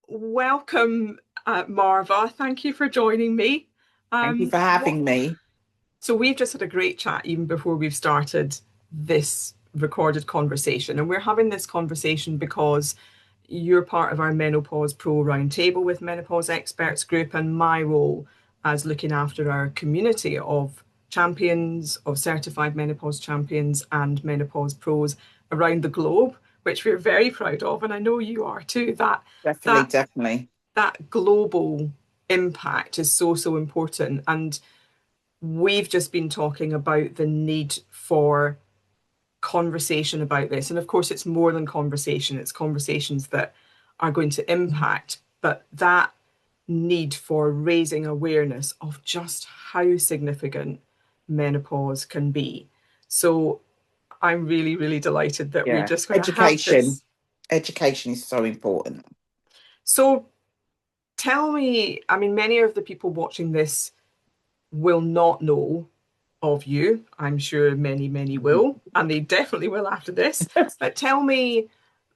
Welcome, Marva. Thank you for joining me. Thank you Um, for what, having me. so we've just had a great chat even before we've started this recorded conversation, and we're having this conversation because you're part of our Menopause Pro roundtable with Menopause Experts Group, and my role as looking after our community of champions, of certified menopause champions, and menopause pros around the globe, which we're very proud of, and I know you are too. Definitely, That definitely. that global impact is so important. And we've just been talking about the need for conversation about this. And of course, it's more than conversation, it's conversations that are going to impact, but that need for raising awareness of just how significant menopause can be. So I'm really delighted that we're Yeah. just going to have Education. this. Education is so important. So tell me, I mean, many of the people watching this will not know of you. I'm sure many will, and they definitely will after this. But tell me,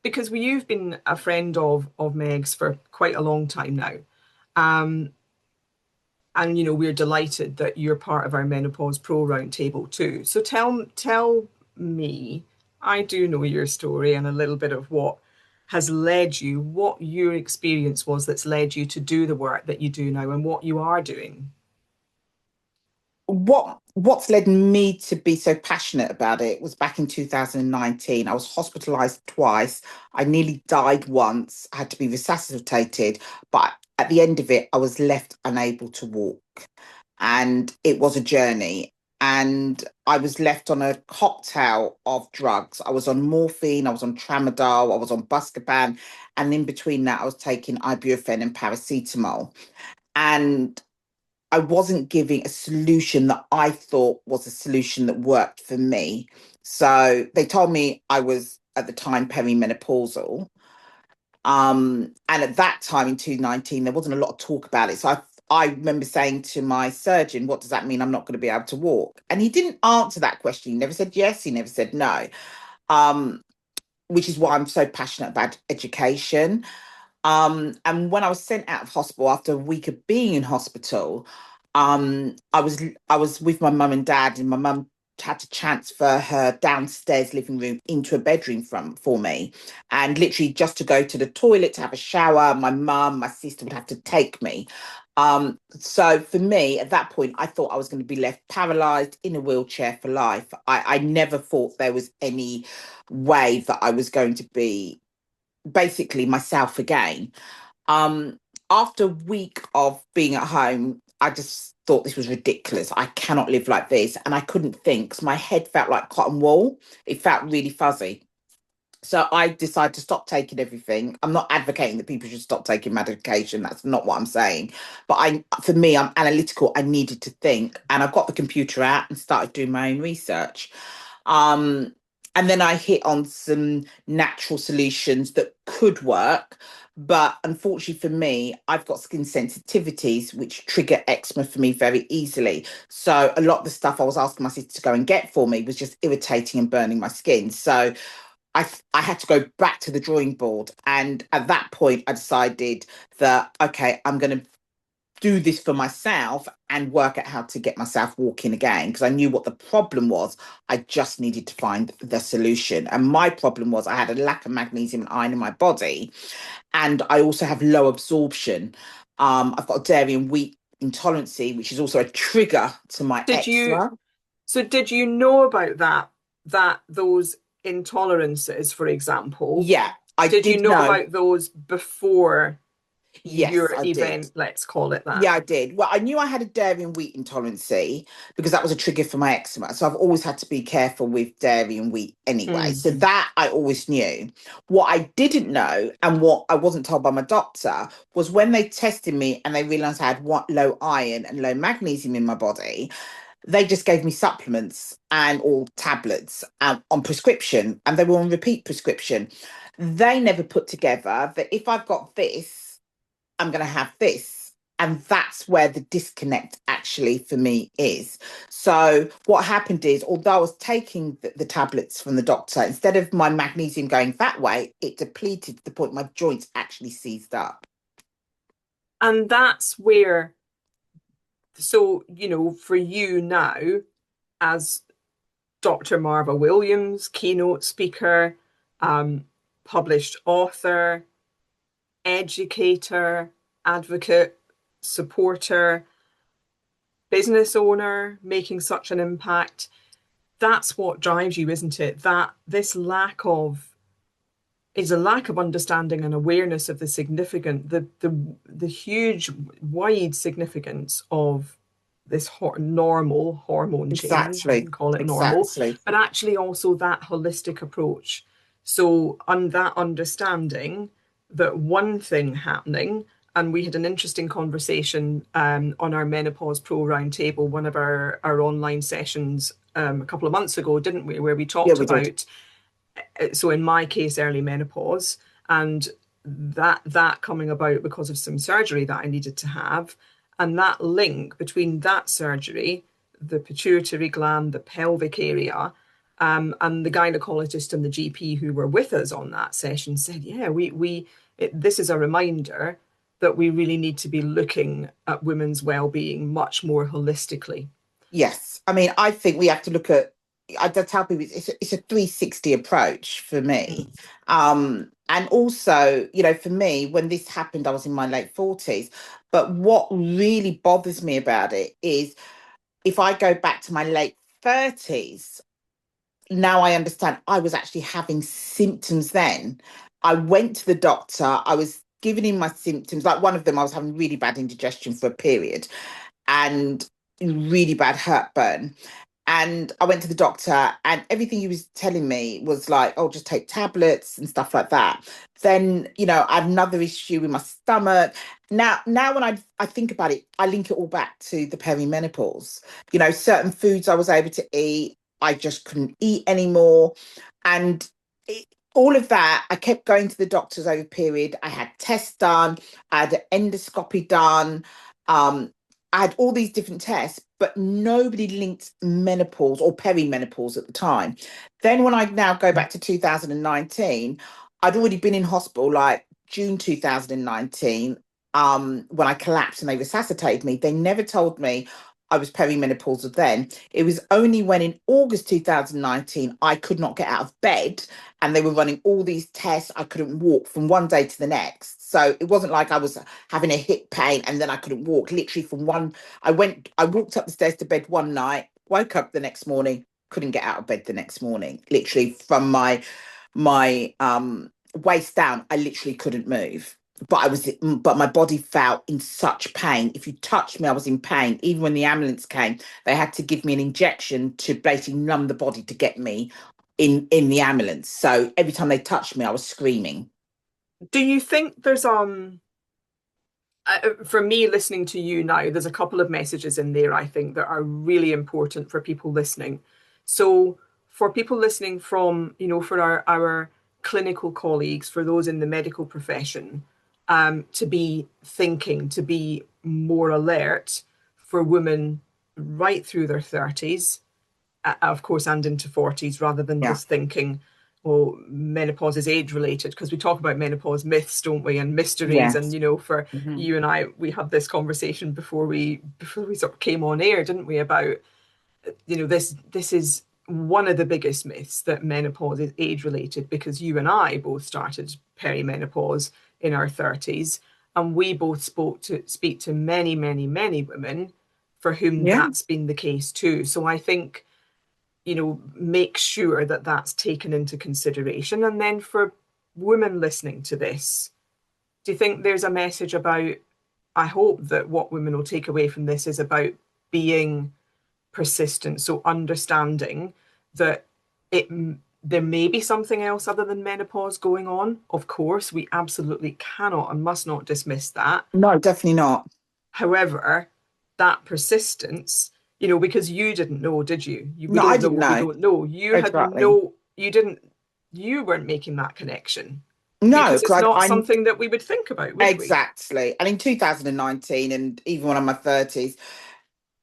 because you've been a friend of Meg's for quite a long time now, um, and we're delighted that you're part of our Menopause Pro roundtable too. So tell me, I do know your story and a little bit of what has led you, what your experience was that's led you to do the work that you do now and what you are doing. What's led me to be so passionate about it was back in 2019. I was hospitalized twice. I nearly died once. I had to be resuscitated, but at the end of it, I was left unable to walk. And it was a journey. And I was left on a cocktail of drugs. I was on morphine, I was on tramadol, I was on Buscopan, and in between that, I was taking ibuprofen and paracetamol. And I wasn't giving a solution that I thought was a solution that worked for me. So they told me I was at the time perimenopausal. And at that time in 2019, there wasn't a lot of talk about it. So I remember saying to my surgeon, what does that mean? I'm not going to be able to walk. And he didn't answer that question. He never said yes, he never said no. Um, which is why I'm so passionate about education. And when I was sent out of hospital after a week of being in hospital, I was with my mum and dad, and my mum had to transfer her downstairs living room into a bedroom for me. And literally just to go to the toilet to have a shower, my mum, my sister would have to take me. So for me, at that point, I thought I was going to be left paralyzed in a wheelchair for life. I never thought there was any way that I was going to be basically myself again. Um, After a week of being at home, I just thought this was ridiculous. I cannot live like this. And I couldn't think because my head felt like cotton wool. It felt really fuzzy. So I decided to stop taking everything. I'm not advocating that people should stop taking medication. That's not what I'm saying. But for me, I'm analytical. I needed to think. And I got the computer out and started doing my own research. Um, and then I hit on some natural solutions that could work. But unfortunately for me, I've got skin sensitivities which trigger eczema for me very easily. So a lot of the stuff I was asking my sister to go and get for me was just irritating and burning my skin. So I had to go back to the drawing board. And at that point, I decided that, okay, I'm going to do this for myself and work out how to get myself walking again because I knew what the problem was. I just needed to find the solution. And my problem was I had a lack of magnesium and iron in my body, and I also have low absorption. I've got a dairy and wheat intolerance, which is also a trigger to my Did you eczema. did you know about that those intolerances, for example? Yeah, I Did you did know know. about those before Yes, your I did. event? Let's call it that. Yeah, I did. Well, I knew I had a dairy and wheat intolerance because that was a trigger for my eczema. So I've always had to be careful with dairy and wheat anyway. Mm. So that I always knew. What I didn't know and what I wasn't told by my doctor was when they tested me and they realized I had what low iron and low magnesium in my body, they just gave me supplements and all tablets on prescription, and they were on repeat prescription. They never put together that if I've got this, I'm going to have this. And that's where the disconnect actually for me is. So what happened is, although I was taking the tablets from the doctor, instead of my magnesium going that way, it depleted to the point my joints actually seized up. And that's where, so, for you now, as Dr. Marva Williams, keynote speaker, um, published author, educator, advocate, supporter, business owner, making such an impact. That's what drives you, isn't it? That this lack of is a lack of understanding and awareness of the significant, the huge, wide significance of this normal hormone change, we Exactly. can call it normal, Exactly. but actually also that holistic approach. So, on that understanding that one thing happening, and we had an interesting conversation on our Menopause Pro roundtable, one of our online sessions a couple of months ago, didn't we? Where we Yeah, talked we did. about, so in my case, early menopause, and that coming about because of some surgery that I needed to have, and that link between that surgery, the pituitary gland, the pelvic area, and the gynecologist and the GP who were with us on that session said, yeah, this is a reminder that we really need to be looking at women's well-being much more holistically. Yes. I mean, I think we have to look at, I tell people it's a 360 approach for me. And also, for me, when this happened, I was in my late 40s. But what really bothers me about it is if I go back to my late 30s, now I understand I was actually having symptoms then. I went to the doctor, I was giving him my symptoms. Like one of them, I was having really bad indigestion for a period and really bad heartburn. And I went to the doctor, and everything he was telling me was like, oh, just take tablets and stuff like that. Then, I had another issue with my stomach. Now when I think about it, I link it all back to the perimenopause. Certain foods I was able to eat, I just couldn't eat anymore. And it, all of that, I kept going to the doctors over a period. I had tests done, I had an endoscopy done. Um, I had all these different tests, but nobody linked menopause or perimenopause at the time. Then when I now go back to 2019, I'd already been in hospital like June 2019, when I collapsed and they resuscitated me. They never told me I was perimenopausal then. It was only when in August 2019 I could not get out of bed and they were running all these tests. I couldn't walk from one day to the next. So it wasn't like I was having a hip pain and then I couldn't walk. Literally I walked up the stairs to bed one night, woke up the next morning, couldn't get out of bed the next morning. Literally from my waist down, I literally couldn't move. But my body felt in such pain. If you touched me, I was in pain. Even when the ambulance came, they had to give me an injection to basically numb the body to get me in the ambulance. So every time they touched me, I was screaming. Do you think there's for me listening to you now, there's a couple of messages in there I think that are really important for people listening. So for people listening from, for our clinical colleagues, for those in the medical profession, to be thinking, to be more alert for women right through their 30s, of course, and into 40s, rather than Yeah. just thinking, well, menopause is age related, because we talk about menopause myths, don't we, and mysteries. And Yes. for Hmm. you and I, we had this conversation before we sort of came on air, didn't we, about this is one of the biggest myths, that menopause is age related, because you and I both started perimenopause in our 30s, and we both speak to many, many, many women for whom Yeah. that's been the case too. So I think, make sure that that's taken into consideration. And then for women listening to this, do you think there's a message about, I hope that what women will take away from this is about being persistent. So understanding that it there may be something else other than menopause going on. Of course, we absolutely cannot and must not dismiss that. No, definitely not. However, that persistence, because you didn't know, did you? We No, I don't know didn't what we know. don't know. You had Exactly. no, you didn't, you weren't making that connection. No, because it's because not I something that we would think about, would we? exactly. And in 2019, and even when I'm in my 30s,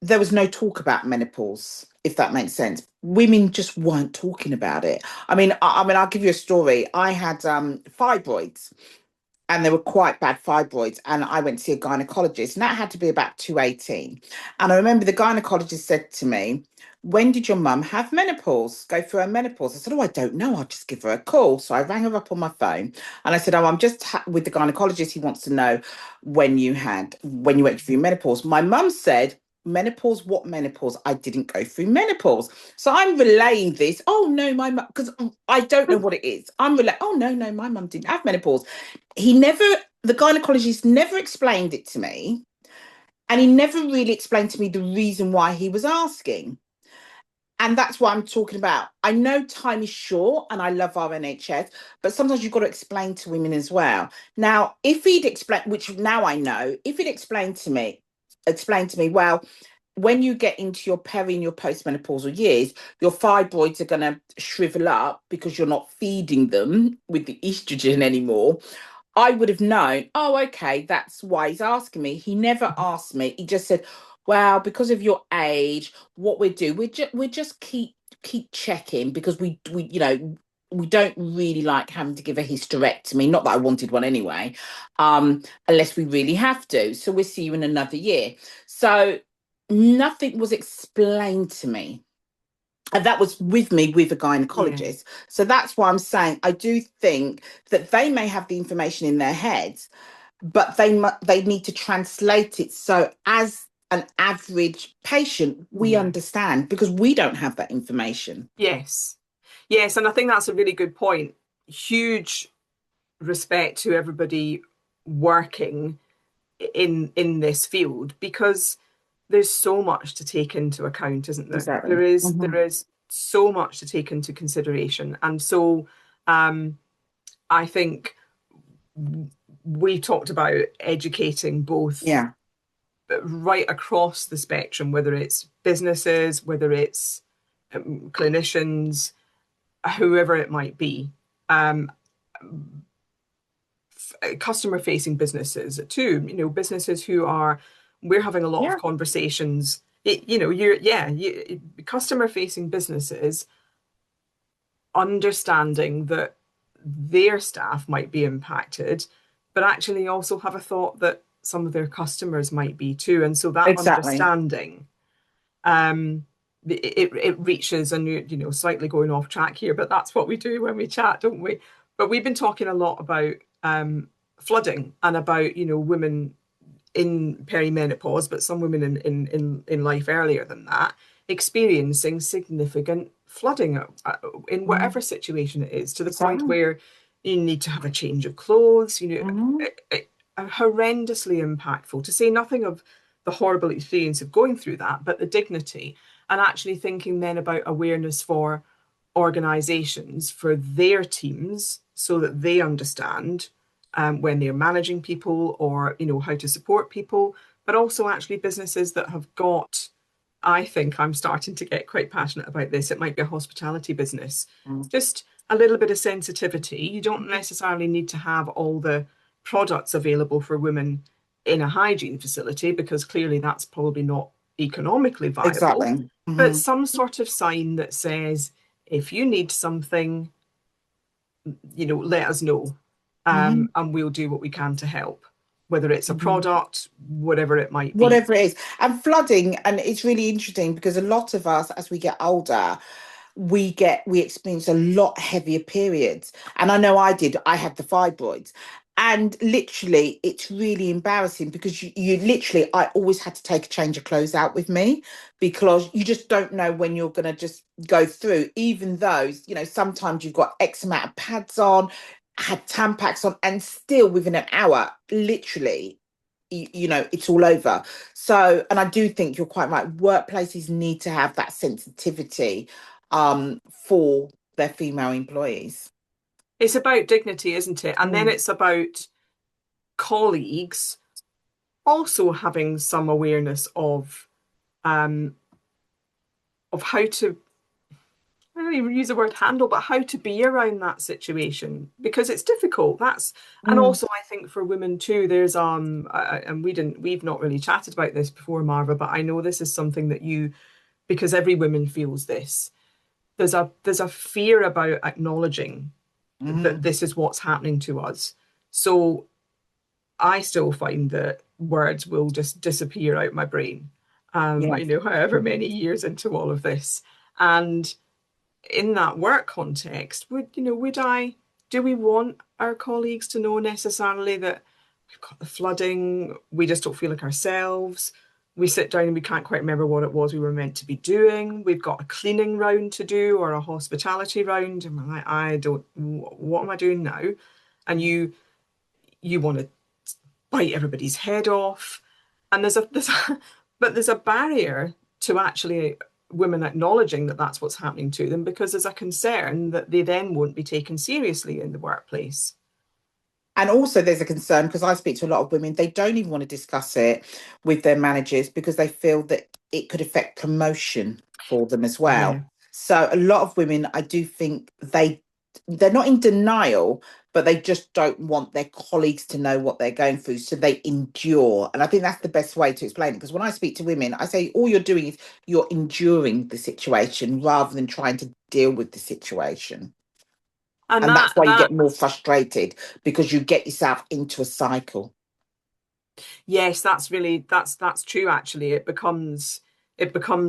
there was no talk about menopause, if that makes sense. Women just weren't talking about it. I mean, I'll give you a story. I had fibroids, and they were quite bad fibroids. And I went to see a gynecologist, and that had to be about 218. And I remember the gynecologist said to me, "When did your mum have menopause? Go through her menopause." I said, "Oh, I don't know. I'll just give her a call." So I rang her up on my phone and I said, "Oh, I'm just with the gynecologist. He wants to know when you went through menopause." My mum said, "Menopause? What menopause? I didn't go through menopause." So I'm relaying this. "Oh no, my mum," because I don't know what it is. I'm relaying, "Oh no, no, my mum didn't have menopause." He never, the gynecologist never explained it to me. And he never really explained to me the reason why he was asking. And that's what I'm talking about. I know time is short and I love our NHS, but sometimes you've got to explain to women as well. Now, if he'd explain, which now I know, if he'd explained to me, well, when you get into your peri and your postmenopausal years, your fibroids are going to shrivel up because you're not feeding them with the estrogen anymore. I would have known, oh, okay, that's why he's asking me. He never asked me. He just said, well, because of your age, what we do, we just keep checking because we we don't really like having to give a hysterectomy. Not that I wanted one anyway, unless we really have to. So we'll see you in another year. So nothing was explained to me. And that was with me with a Yeah. gynecologist. So that's why I'm saying I do think that they may have the information in their heads, but they need to translate it so as an average patient we Yeah. understand because we don't have that information. Yes. Yes, and I think that's a really good point. Huge respect to everybody working in this field because there's so much to take into account, isn't there? Exactly. There is so much to take into consideration. And so I think we talked about educating both Yeah. right across the spectrum, whether it's businesses, whether it's clinicians, whoever it might be. Um, Customer facing businesses too, businesses who are, we're having a lot of Yeah. conversations. You're customer facing businesses understanding that their staff might be impacted, but actually also have a thought that some of their customers might be too. And so that Exactly. understanding, um, it reaches, and slightly going off track here, but that's what we do when we chat, don't we? But we've been talking a lot about flooding and about women in perimenopause, but some women in life earlier than that, experiencing significant flooding in Mhm. whatever situation it is, to the point Exactly. where you need to have a change of clothes, Hmm. horrendously impactful, to say nothing of the horrible experience of going through that, but the dignity, and actually thinking then about awareness for organizations, for their teams, so that they understand when they're managing people, or how to support people, but also actually businesses that have got, I think I'm starting to get quite passionate about this. It might be a hospitality business, just a little bit of sensitivity. You don't necessarily need to have all the products available for women in a hygiene facility, because clearly that's probably not economically viable, Exactly. but Hmm. some sort of sign that says, if you need something, let us know, Hmm. and we'll do what we can to help, whether it's a Hmm. product, whatever it might be. Whatever it is. And flooding, and it's really interesting because a lot of us, as we get older, we experience a lot heavier periods. And I know I did. I had the fibroids. And literally, it's really embarrassing because you literally, I always had to take a change of clothes out with me because you just don't know when you're going to just go through, even though, sometimes you've got X amount of pads on, had Tampax on, and still within an hour, literally, it's all over. So, and I do think you're quite right. Workplaces need to have that sensitivity for their female employees. It's about dignity, isn't it? And then Mm. it's about colleagues also having some awareness um, of how to, don't even use the word handle, but how to be around that situation because it's difficult. And Mm, also I think for women too, there's and we've not really chatted about this before, Marva, but I know this is something that because every woman feels this. There's a fear about acknowledging that mm, this is what's happening to us. So I still find that words will just disappear out my brain. yes. However many years into all of this. And in that work context, do we want our colleagues to know necessarily that we've got the flooding, we just don't feel like ourselves, we sit down and we can't quite remember what it was we were meant to be doing, we've got a cleaning round to do or a hospitality round, and we're like, I don't, what am I doing now? And you want to bite everybody's head off. And there's a barrier to actually women acknowledging that that's what's happening to them because there's a concern that they then won't be taken seriously in the workplace. And also, there's a concern because I speak to a lot of women, they don't even want to discuss it with their managers because they feel that it could affect promotion for them as Yeah. well. So, a lot of women, I do think they're not in denial, but they just don't want their colleagues to know what they're going through. So they endure. And I think that's the best way to explain it. Because when I speak to women, I say all you're doing is you're enduring the situation rather than trying to deal with the situation. And And that that's why you that get more frustrated because you get yourself into a cycle. yes, that's true actually. It becomes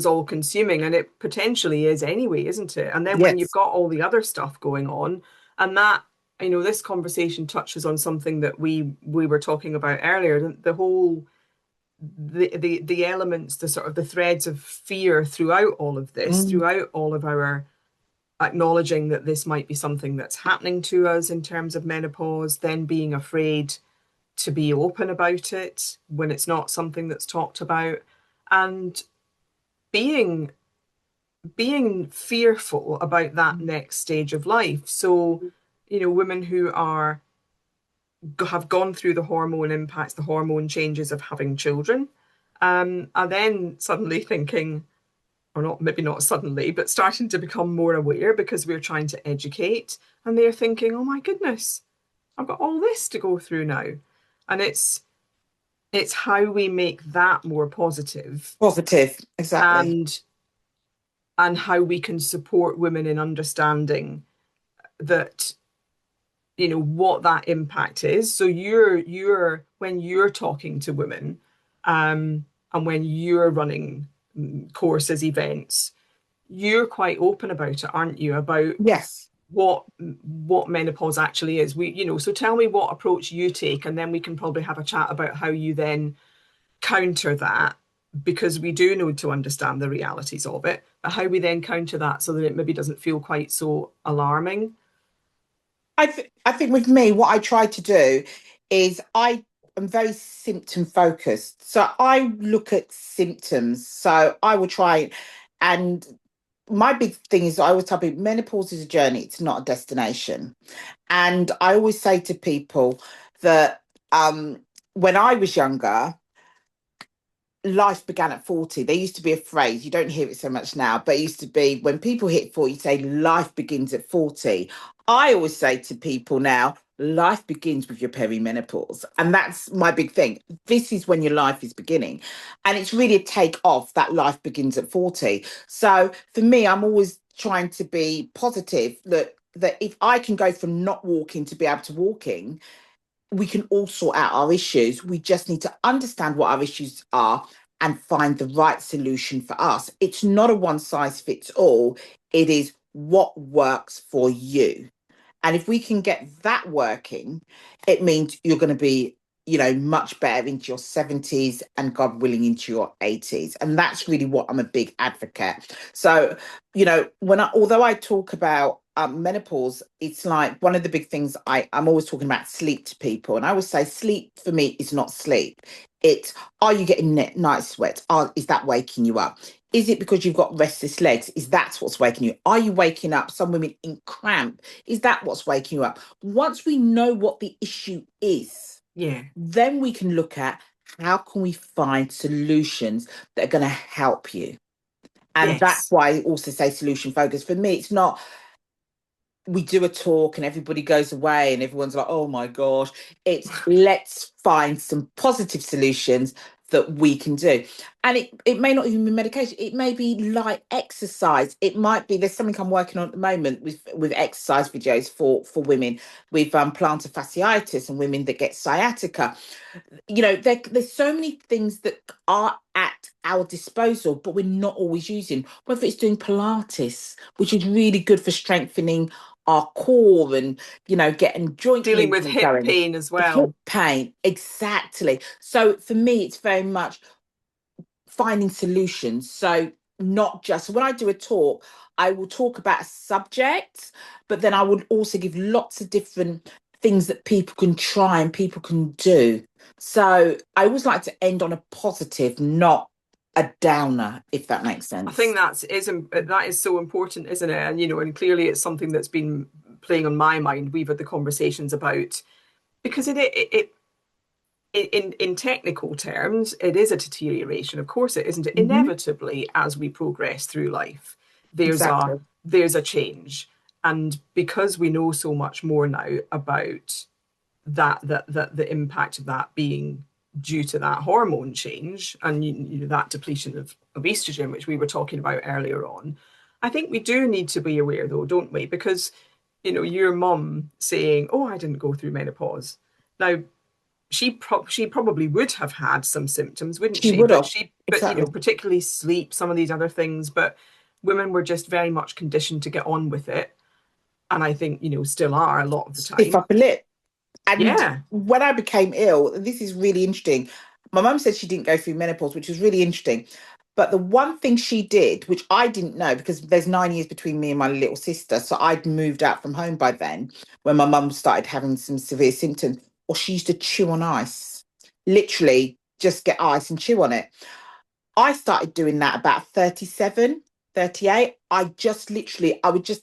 all consuming and it potentially is anyway, isn't it? And then when you've Yes. got all the other stuff going on, and that, this conversation touches on something that we were talking about earlier, the whole the elements, the sort of the threads of fear throughout all of this, Mm, throughout all of our acknowledging that this might be something that's happening to us in terms of menopause, then being afraid to be open about it when it's not something that's talked about, and being being fearful about that next stage of life. So, women who have gone through the hormone impacts, the hormone changes of having children, are then suddenly thinking, or not, maybe not suddenly, but starting to become more aware because we're trying to educate, and they're thinking, oh my goodness, I've got all this to go through now. And it's how we make that more positive, positive, exactly. and how we can support women in understanding that, what that impact is. So you're when you're talking to women, and when you're running courses, events, you're quite open about it, aren't you? About Yes. what menopause actually is. So tell me what approach you take, and then we can probably have a chat about how you then counter that, because we do need to understand the realities of it, but how we then counter that so that it maybe doesn't feel quite so alarming. I think with me, what I try to do is I am very symptom focused. So I look at symptoms. So I will try, and my big thing is I always tell people menopause is a journey, it's not a destination. And I always say to people that when I was younger, life began at 40. There used to be a phrase, you don't hear it so much now, but it used to be when people hit 40, you say life begins at 40. I always say to people now, life begins with your perimenopause. And that's my big thing. This is when your life is beginning. And it's really a take off that life begins at 40. So for me, I'm always trying to be positive that if I can go from not walking to be able to walking, we can all sort out our issues. We just need to understand what our issues are and find the right solution for us. It's not a one size fits all. It is what works for you. And if we can get that working, it means you're going to be, much better into your 70s and God willing into your 80s. And that's really what I'm a big advocate. So, although I talk about menopause, it's like one of the big things I'm always talking about sleep to people. And I always say sleep for me is not sleep. It's, are you getting night sweats? Is that waking you up? Is it because you've got restless legs? Is that what's waking you? Are you waking up? Some women in cramp. Is that what's waking you up? Once we know what the issue is, Yeah. then we can look at how can we find solutions that are going to help you. And that's Yes. why I also say solution focused. For me, it's not we do a talk and everybody goes away and everyone's like, oh my gosh. It's let's find some positive solutions that we can do. And it may not even be medication, it may be light exercise. It might be there's something I'm working on at the moment with exercise videos for women with plantar fasciitis and women that get sciatica. There's so many things that are at our disposal, but we're not always using, whether it's doing Pilates, which is really good for strengthening our core and, getting joint Dealing with movement hip going. pain as Hip well. pain, exactly. So for me, it's very much finding solutions. So not just when I do a talk, I will talk about a subject, but then I would also give lots of different things that people can try and people can do. So I always like to end on a positive, not a downer, if that makes I think sense. that is so important, isn't it? And and clearly it's something that's been playing on my mind. We've had the conversations about because in technical terms, it is a deterioration. Of course, it isn't. Hmm. Inevitably, as we progress through life, there's a Exactly. there's a change, and because we know so much more now about that the impact of that being due to that hormone change and that depletion of estrogen, which we were talking about earlier on, I think we do need to be aware, though, don't we? Because your mum saying, "Oh, I didn't go through menopause." Now, she probably would have had some symptoms, wouldn't She she? would But have. she, but Exactly. particularly sleep, some of these other things. But women were just very much conditioned to get on with it, and I think still are a lot of the Stiff time. upper lip. And Yeah, when I became ill, this is really interesting. My mum said she didn't go through menopause, which was really interesting. But the one thing she did, which I didn't know, because there's 9 years between me and my little sister, so I'd moved out from home by then, when my mum started having some severe symptoms, or she used to chew on ice, literally just get ice and chew on it. I started doing that about 37, 38. I would just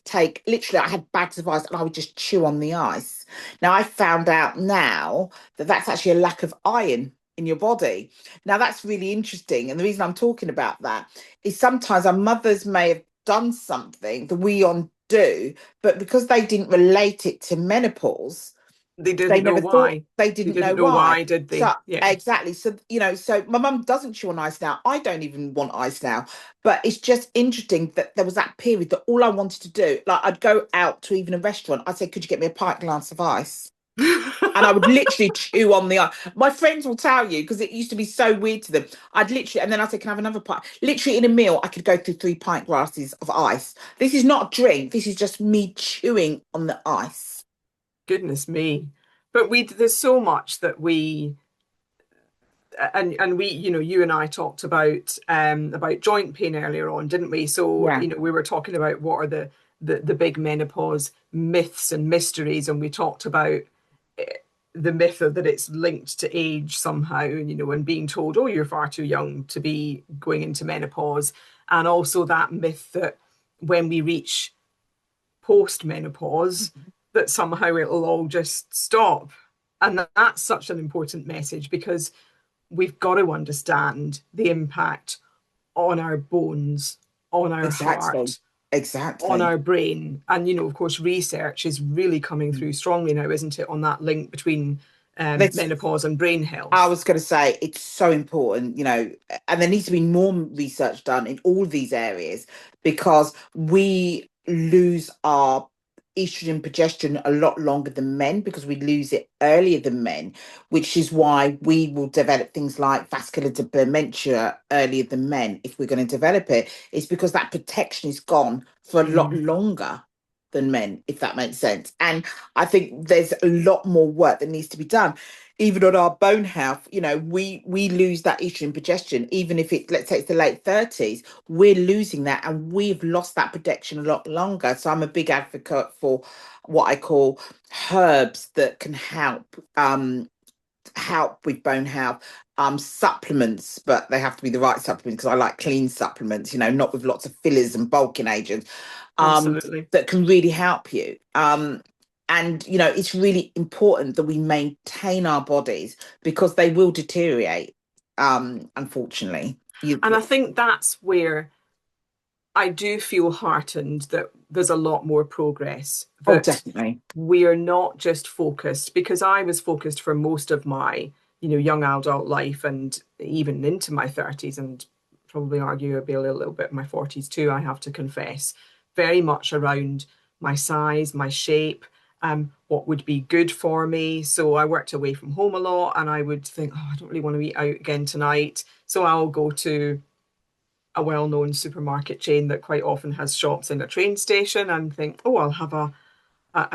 take, literally, I had bags of ice and I would just chew on the ice. Now, I found out now that that's actually a lack of iron in your body. Now, that's really interesting. And the reason I'm talking about that is sometimes our mothers may have done something that we undo, but because they didn't relate it to menopause, they they didn't know never thought, why. they They didn't know didn't know why. why, did So they? Yeah. exactly. So so my mum doesn't chew on ice now. I don't even want ice now. But it's just interesting that there was that period that all I wanted to do, like I'd go out to even a restaurant, I'd say, could you get me a pint glass of ice? And I would literally chew on the ice. My friends will tell you because it used to be so weird to them. I'd literally, and then I'd say, can I have another pint? Literally in a meal, I could go through 3 pint glasses of ice. This is not a drink. This is just me chewing on the ice. Goodness me. But there's so much that and we, you and I talked about joint pain earlier on, didn't we? So, Yeah. we were talking about what are the big menopause myths and mysteries, and we talked about the myth of that it's linked to age somehow, and being told, oh, you're far too young to be going into menopause, and also that myth that when we reach post menopause, that somehow it'll all just stop. And that's such an important message because we've got to understand the impact on our bones, on our Exactly. heart, on Exactly. our brain. And, of course, research is really coming through strongly now, isn't it, on that link between Let's menopause and brain I health. was going to say it's so important, and there needs to be more research done in all these areas because we lose our estrogen progesterone a lot longer than men because we lose it earlier than men, which is why we will develop things like vascular dementia earlier than men if we're going to develop it. It's because that protection is gone for a lot Mm. longer than men, if that makes sense. And I think there's a lot more work that needs to be done even on our bone health. We lose that estrogen progesterone, even if it, let's say it's the late 30s, we're losing that and we've lost that protection a lot longer. So I'm a big advocate for what I call herbs that can help with bone health. Supplements, but they have to be the right supplements because I like clean supplements, not with lots of fillers and bulking agents, um, Absolutely. that can really help you. And it's really important that we maintain our bodies because they will deteriorate. Unfortunately, And I think that's where I do feel heartened that there's a lot more progress, Oh, that definitely. we are not just focused, because I was focused for most of my, young adult life and even into my 30s and probably arguably a little bit in my 40s too, I have to confess, very much around my size, my shape, what would be good for me. So I worked away from home a lot and I would think, oh, I don't really want to eat out again tonight. So I'll go to a well-known supermarket chain that quite often has shops in a train station and think, oh, I'll have a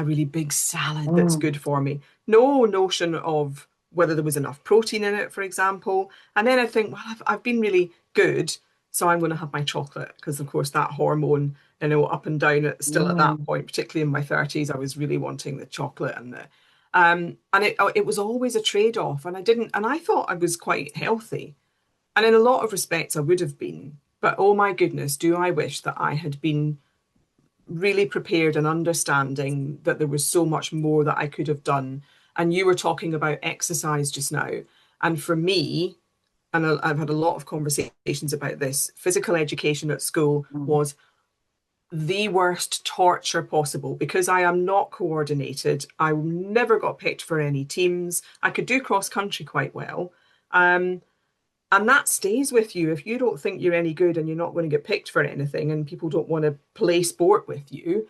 really big salad that's good Mm, for me. No notion of whether there was enough protein in it, for example. And then I think, well, I've been really good, so I'm going to have my chocolate because, of course, that hormone, up and down still at that mm, point, particularly in my 30s, I was really wanting the chocolate and it was always a trade-off. And I thought I was quite healthy. And in a lot of respects, I would have been. But oh my goodness, do I wish that I had been really prepared and understanding that there was so much more that I could have done. And you were talking about exercise just now. And for me, and I've had a lot of conversations about this, physical education at school mm. was the worst torture possible because I am not coordinated. I never got picked for any teams. I could do cross country quite well. Um, and that stays with you. If you don't think you're any good and you're not going to get picked for anything and people don't want to play sport with you,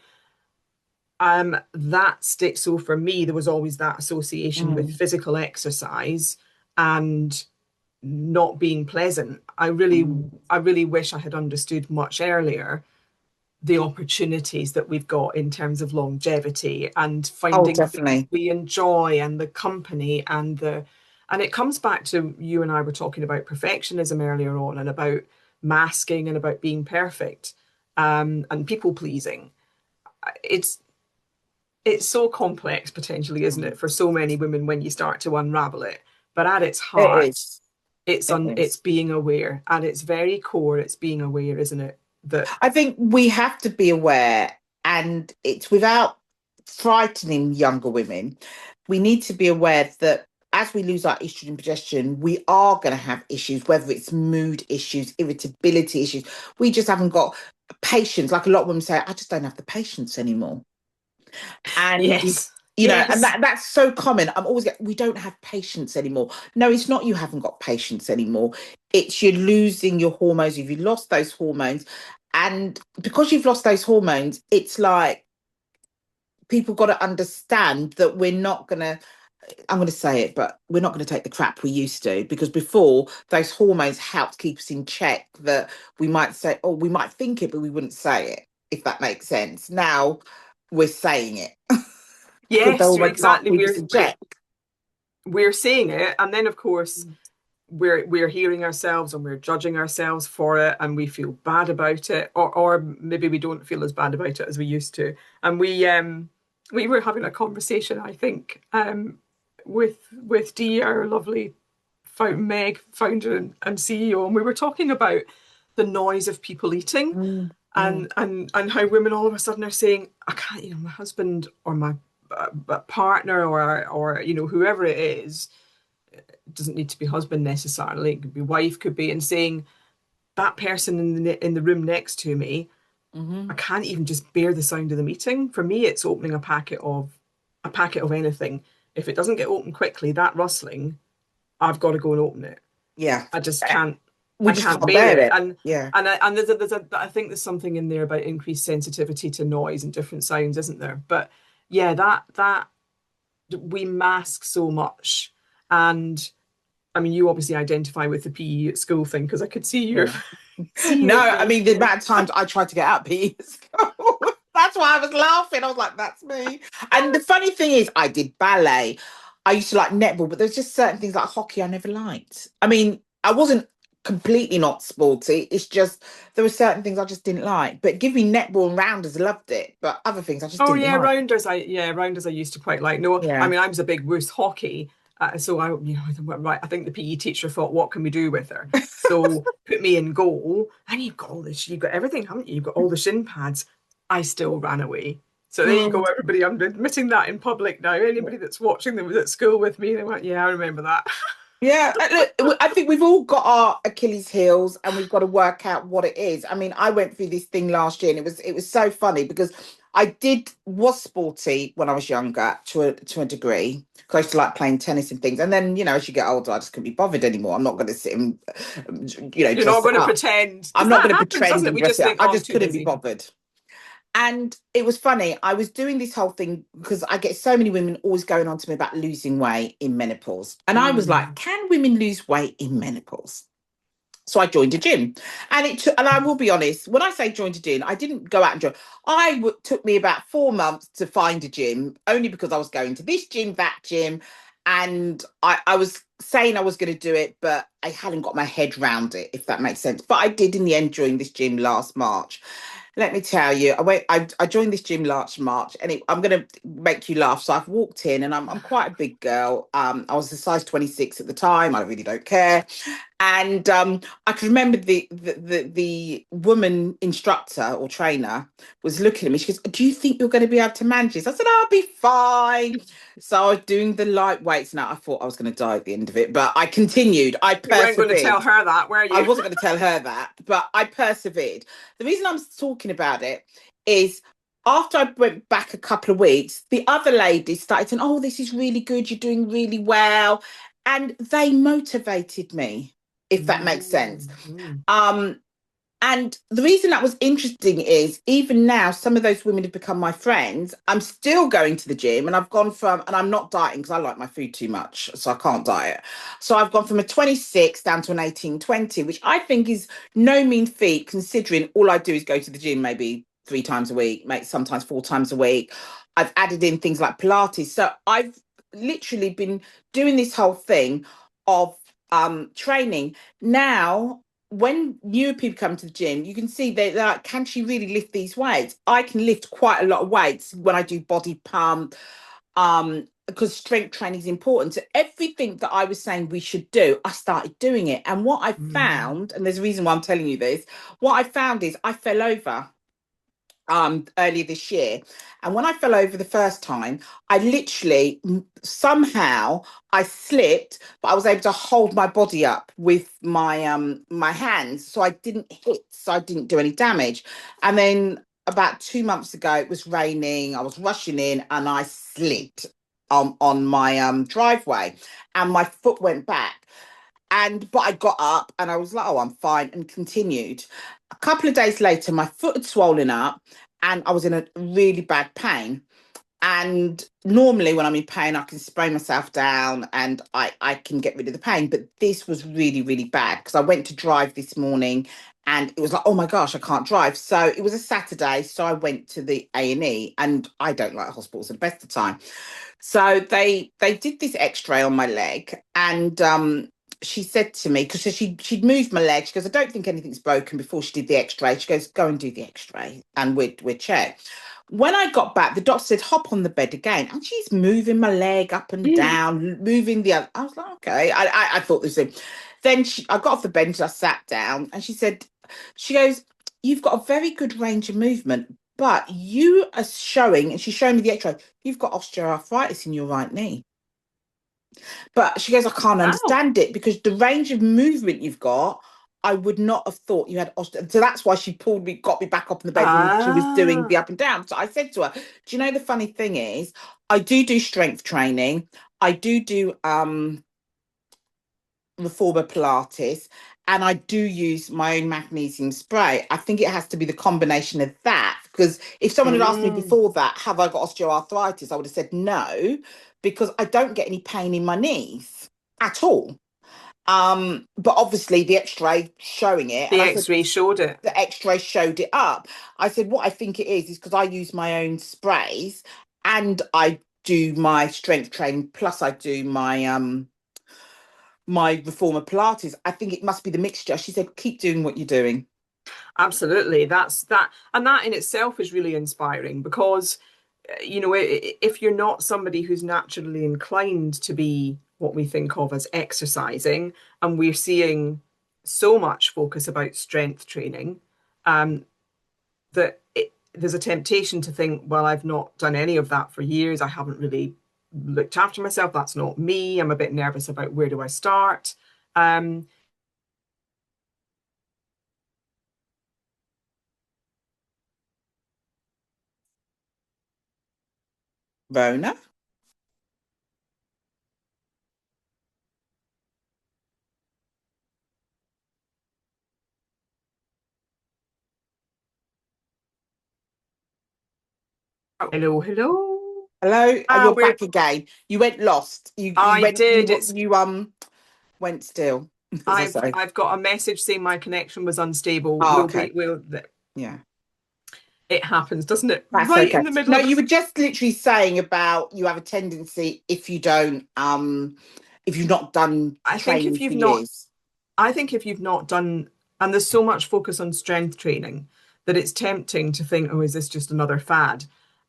that sticks. So for me, there was always that association with Mm, physical exercise and not being pleasant. mm. I really wish I had understood much earlier the opportunities that we've got in terms of longevity and Oh, finding things definitely. we enjoy and the company and it comes back to you and I were talking about perfectionism earlier on and about masking and about being perfect and people pleasing. It's it's so complex potentially, isn't Mm. it, for so many women when you start to unravel it. But at its It heart, is. it's It it's is. being aware. At its very core, it's being aware, isn't it? That I think we have to be aware, and it's without frightening younger women. We need to be aware that as we lose our estrogen and progesterone, we are going to have issues, whether it's mood issues, irritability issues. We just haven't got patience. Like a lot of women say, I just don't have the patience anymore. And yes, and yes, that's so common. I'm always get, we don't have patience anymore. No, it's not you haven't got patience anymore. It's you're losing your hormones. If you lost those hormones, and because you've lost those hormones, it's like people got to understand that we're not gonna. I'm going to say it, but we're not going to take the crap we used to because before those hormones helped keep us in check. That we might say, oh, we might think it, but we wouldn't say it, if that makes sense. Now we're saying it because the yes. You're hormones can't exactly. keep us in check. We're seeing it, and then of course we're hearing ourselves and we're judging ourselves for it, and we feel bad about it, or maybe we don't feel as bad about it as we used to. And we were having a conversation, I think, with Dee, our lovely Meg, founder and CEO, and we were talking about the noise of people eating Mm, mm, and how women all of a sudden are saying, I can't, my husband or my partner or whoever it is, it doesn't need to be husband necessarily, it could be wife, could be, and saying that person in the room next to me, I mhm. can't even just bear the sound of them eating. For me, it's opening a packet of anything. If it doesn't get opened quickly, that rustling, I've got to go and open it. Yeah. I just Uh, can't. We I just can't can't bear bear it. it. Yeah. And I think there's something in there about increased sensitivity to noise and different sounds, isn't there? But yeah, that we mask so much. And I mean, you obviously identify with the PE at school thing because I could see your Yeah. see No, your I face mean the going. amount of times I tried to get out of PE school. That's why I was laughing. I was like, that's me. And the funny thing is, I did ballet. I used to like netball, but there's just certain things like hockey I never liked. I mean, I wasn't completely not sporty. It's just there were certain things I just didn't like. But give me netball and rounders, I loved it. But other things I just Oh didn't yeah, like. rounders I used to quite like. No, I Yeah. mean I was a big Wuss hockey, so right. I think the PE teacher thought, what can we do with her? So put me in goal, and you've got everything, haven't you? You've got all the shin pads. I still ran away. So there you go, Oh, everybody. I'm admitting that in public now. Anybody that's watching that was at school with me, they went, yeah, I remember that. Yeah, look, I think we've all got our Achilles heels and we've got to work out what it is. I mean, I went through this thing last year and it was so funny because was sporty when I was younger to a degree. 'Cause I used to like playing tennis and things. And then, as you get older, I just couldn't be bothered anymore. I'm not going to sit and You're not dress going to up. pretend, because I'm not that going to happens, pretend doesn't it? and We dress just it up. think, I oh, I'm just too couldn't be busy. bothered. And it was funny. I was doing this whole thing because I get so many women always going on to me about losing weight in menopause. And I was like, Mm. can women lose weight in menopause? So I joined a gym, and and I will be honest, when I say joined a gym, I didn't go out and join. Took me about 4 months to find a gym, only because I was going to this gym, that gym, and I was saying I was going to do it, but I hadn't got my head round it, if that makes sense. But I did in the end join this gym last March. Let me tell you, I joined this gym last March, and I'm going to make you laugh. So I've walked in, and I'm quite a big girl. I was a size 26 at the time. I really don't care. And I can remember the woman instructor or trainer was looking at me. She goes, "Do you think you're going to be able to manage this?" I said, "I'll be fine." So I was doing the light weights. Now I thought I was going to die at the end of it, but I continued. I You weren't going to tell persevered. her that, were I you? wasn't going to tell her that, but I persevered. The reason I'm talking about it is after I went back a couple of weeks, the other ladies started saying, "Oh, this is really good. You're doing really well." And they motivated me, if that makes sense. Mm-hmm. Um, and the reason that was interesting is even now, some of those women have become my friends. I'm still going to the gym and and I'm not dieting because I like my food too much. So I can't diet. So I've gone from a 26 down to an 18-20, which I think is no mean feat considering all I do is go to the gym maybe 3 times a week, sometimes 4 times a week. I've added in things like Pilates. So I've literally been doing this whole thing of training. Now when newer people come to the gym, you can see they're like, can she really lift these weights? I can lift quite a lot of weights when I do body pump, because strength training is important. So everything that I was saying we should do, I started doing it. And what I Mm. found, and there's a reason why I'm telling you this, what I found is I fell over earlier this year, and when I fell over the first time, I literally somehow I slipped, but I was able to hold my body up with my hands, so I didn't hit, so I didn't do any damage. And then about 2 months ago, it was raining, I was rushing in, and I slipped on my driveway, and my foot went back. But I got up and I was like, oh, I'm fine, and continued. A couple of days later, my foot had swollen up and I was in a really bad pain. And normally, when I'm in pain, I can spray myself down and I can get rid of the pain. But this was really, really bad because I went to drive this morning and it was like, oh my gosh, I can't drive. So it was a Saturday. So I went to the A&E, and I don't like hospitals at the best of time. So they did this X-ray on my leg, and she said to me, because she'd moved my leg. She goes, I don't think anything's broken before she did the X-ray. She goes, go and do the X-ray, and we'll check. When I got back, the doctor said, hop on the bed again, and she's moving my leg up and Mm. down, moving the other. I was like, okay. I thought this thing. Then I got off the bench, I sat down, and she goes, you've got a very good range of movement, but you are showing, and she's showing me the X-ray, you've got osteoarthritis in your right knee. But she goes, I can't Wow. understand it because the range of movement you've got, I would not have thought you had osteo. So that's why she pulled me, got me back up in the bed when she was doing the Ah. up and down. So I said to her, do you know the funny thing is, I do strength training. I do reformer Pilates, and I do use my own magnesium spray. I think it has to be the combination of that, because if someone had asked me Mm. before that, have I got osteoarthritis, I would have said no, because I don't get any pain in my knees at all. But obviously the X-ray showing it, and The I said X-ray showed it. the X-ray showed it up. I said what I think it is because I use my own sprays and I do my strength training plus I do my reformer Pilates. I think it must be the mixture. She said, keep doing what you're doing. Absolutely. That's that. And that in itself is really inspiring because, if you're not somebody who's naturally inclined to be what we think of as exercising, and we're seeing so much focus about strength training, um, there's a temptation to think, well, I've not done any of that for years. I haven't really looked after myself. That's not me. I'm a bit nervous about where do I start. Um, Rona? Hello, hello. Hello? Oh, Ah, you're back again. You went lost. You I went, did. It's you went still, as I say. I've got a message saying my connection was unstable. Oh, okay. We'll Yeah. it happens, doesn't it? That's Right in okay. the middle No, of you were just literally saying about you have a tendency if you don't, if you've not done I think training if for you've not years. I think if you've not done, and there's so much focus on strength training that it's tempting to think, oh, is this just another fad?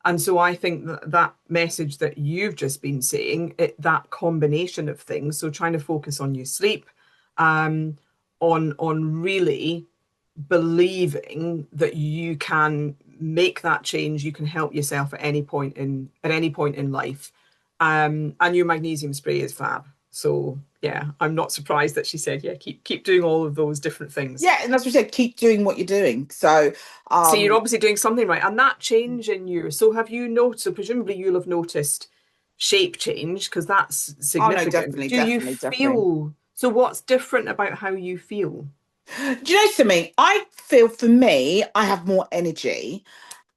And so I think that that message that you've just been saying, that combination of things, so trying to focus on your sleep, um, on really believing that you can make that change, you can help yourself at any point in life. And your magnesium spray is fab. So yeah, I'm not surprised that she said, yeah, keep doing all of those different things. Yeah, and that's what I said, keep doing what you're doing. So, So you're um, obviously doing something right. And that change in you, so have you noticed, so presumably you'll have noticed shape change because that's oh no, significant. definitely, Do you definitely, definitely. feel, so what's different about how you feel? Do you know something? I feel for me, I have more energy.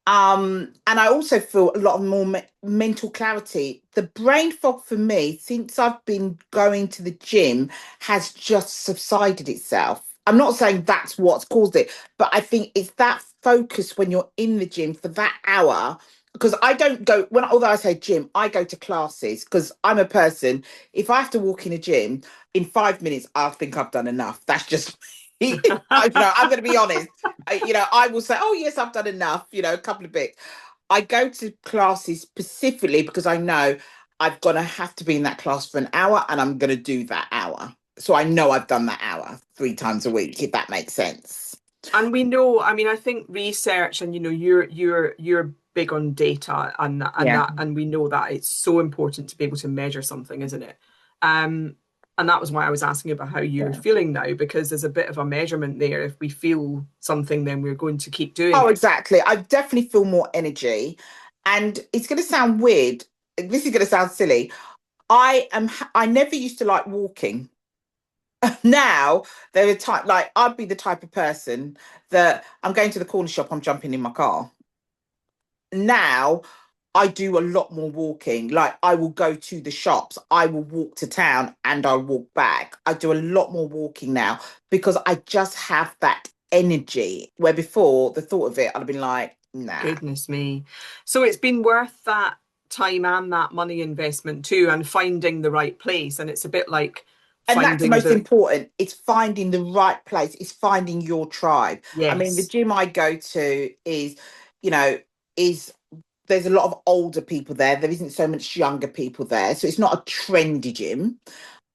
And I also feel a lot of more mental clarity. The brain fog for me, since I've been going to the gym, has just subsided itself. I'm not saying that's what's caused it, but I think it's that focus when you're in the gym for that hour. Because I don't go when, although I say gym, I go to classes because I'm a person. If I have to walk in a gym in 5 minutes, I think I've done enough. That's just, I'm going to be honest. I will say, oh, yes, I've done enough, a couple of bits. I go to classes specifically because I know I'm going to have to be in that class for an hour and I'm going to do that hour. So I know I've done that hour 3 times a week, if that makes sense. And we know, I mean, I think research and you're big on data Yeah. and we know that it's so important to be able to measure something, isn't it? Um, and that was why I was asking about how you're Yeah. feeling now, because there's a bit of a measurement there. If we feel something, then we're going to keep doing Oh, it. exactly. I definitely feel more energy. And it's going to sound weird. This is going to sound silly. I never used to like walking. Now there are type like I'd be the type of person that I'm going to the corner shop, I'm jumping in my car. Now I do a lot more walking. Like I will go to the shops, I will walk to town and I'll walk back. I do a lot more walking now because I just have that energy. Where before the thought of it, I'd have been like, nah. Goodness me. So it's been worth that time and that money investment too, and finding the right place. And it's a bit like And that's the finding most the, important. It's finding the right place. It's finding your tribe. I mean, the yes, gym I go to you know, is there's a lot of older people there. There isn't so much younger people there. So it's not a trendy gym.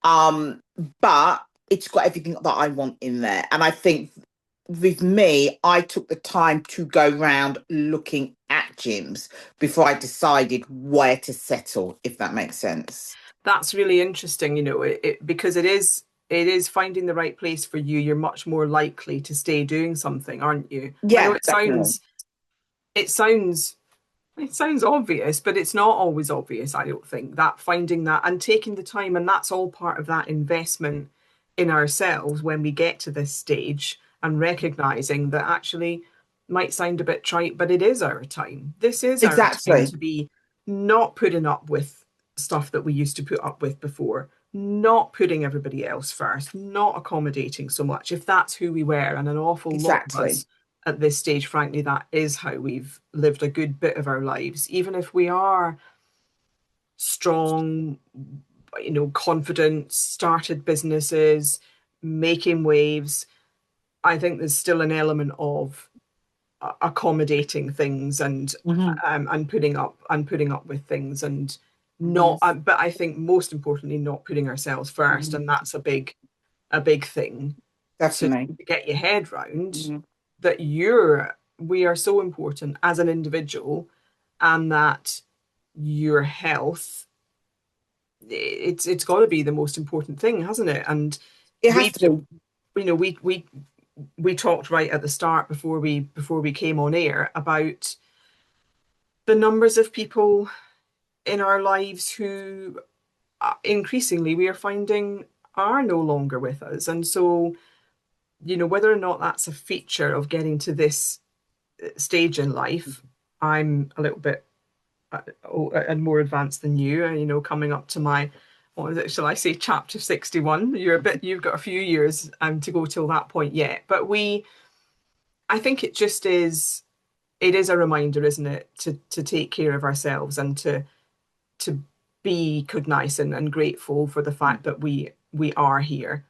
Um, but it's got everything that I want in there. And I think with me, I took the time to go round looking at gyms before I decided where to settle, if that makes sense. that's really interesting, because it is finding the right place for you. You're much more likely to stay doing something, aren't you? I know Yeah, definitely. it sounds it sounds obvious, but it's not always obvious, I don't think. That finding that and taking the time, and that's all part of that investment in ourselves when we get to this stage and recognizing that actually might sound a bit trite, but it is our time. This is our time Exactly. to be not putting up with stuff that we used to put up with before, not putting everybody else first, not accommodating so much. If that's who we were, and an awful lot of Exactly. us at this stage, frankly, that is how we've lived a good bit of our lives. Even if we are strong, confident, started businesses, making waves, I think there's still an element of accommodating things Mhm. and putting up with things and Mhm. not. But I think most importantly, not putting ourselves first, Mhm. and that's a big thing to Definitely. get your head round Mhm. that we are so important as an individual and that your health it's got to be the most important thing, hasn't it? And It has we, to be. you know, we talked right at the start before we came on air about the numbers of people in our lives who increasingly we are finding are no longer with us. And so, you know, whether or not that's a feature of getting to this stage in life, I'm a little bit and more advanced than you, you know, coming up to my, what is it, shall I say, chapter 61. You've got a few years to go till that point yet. But I think it is a reminder, isn't it, to take care of ourselves and to be cognizant and grateful for the fact that we are here,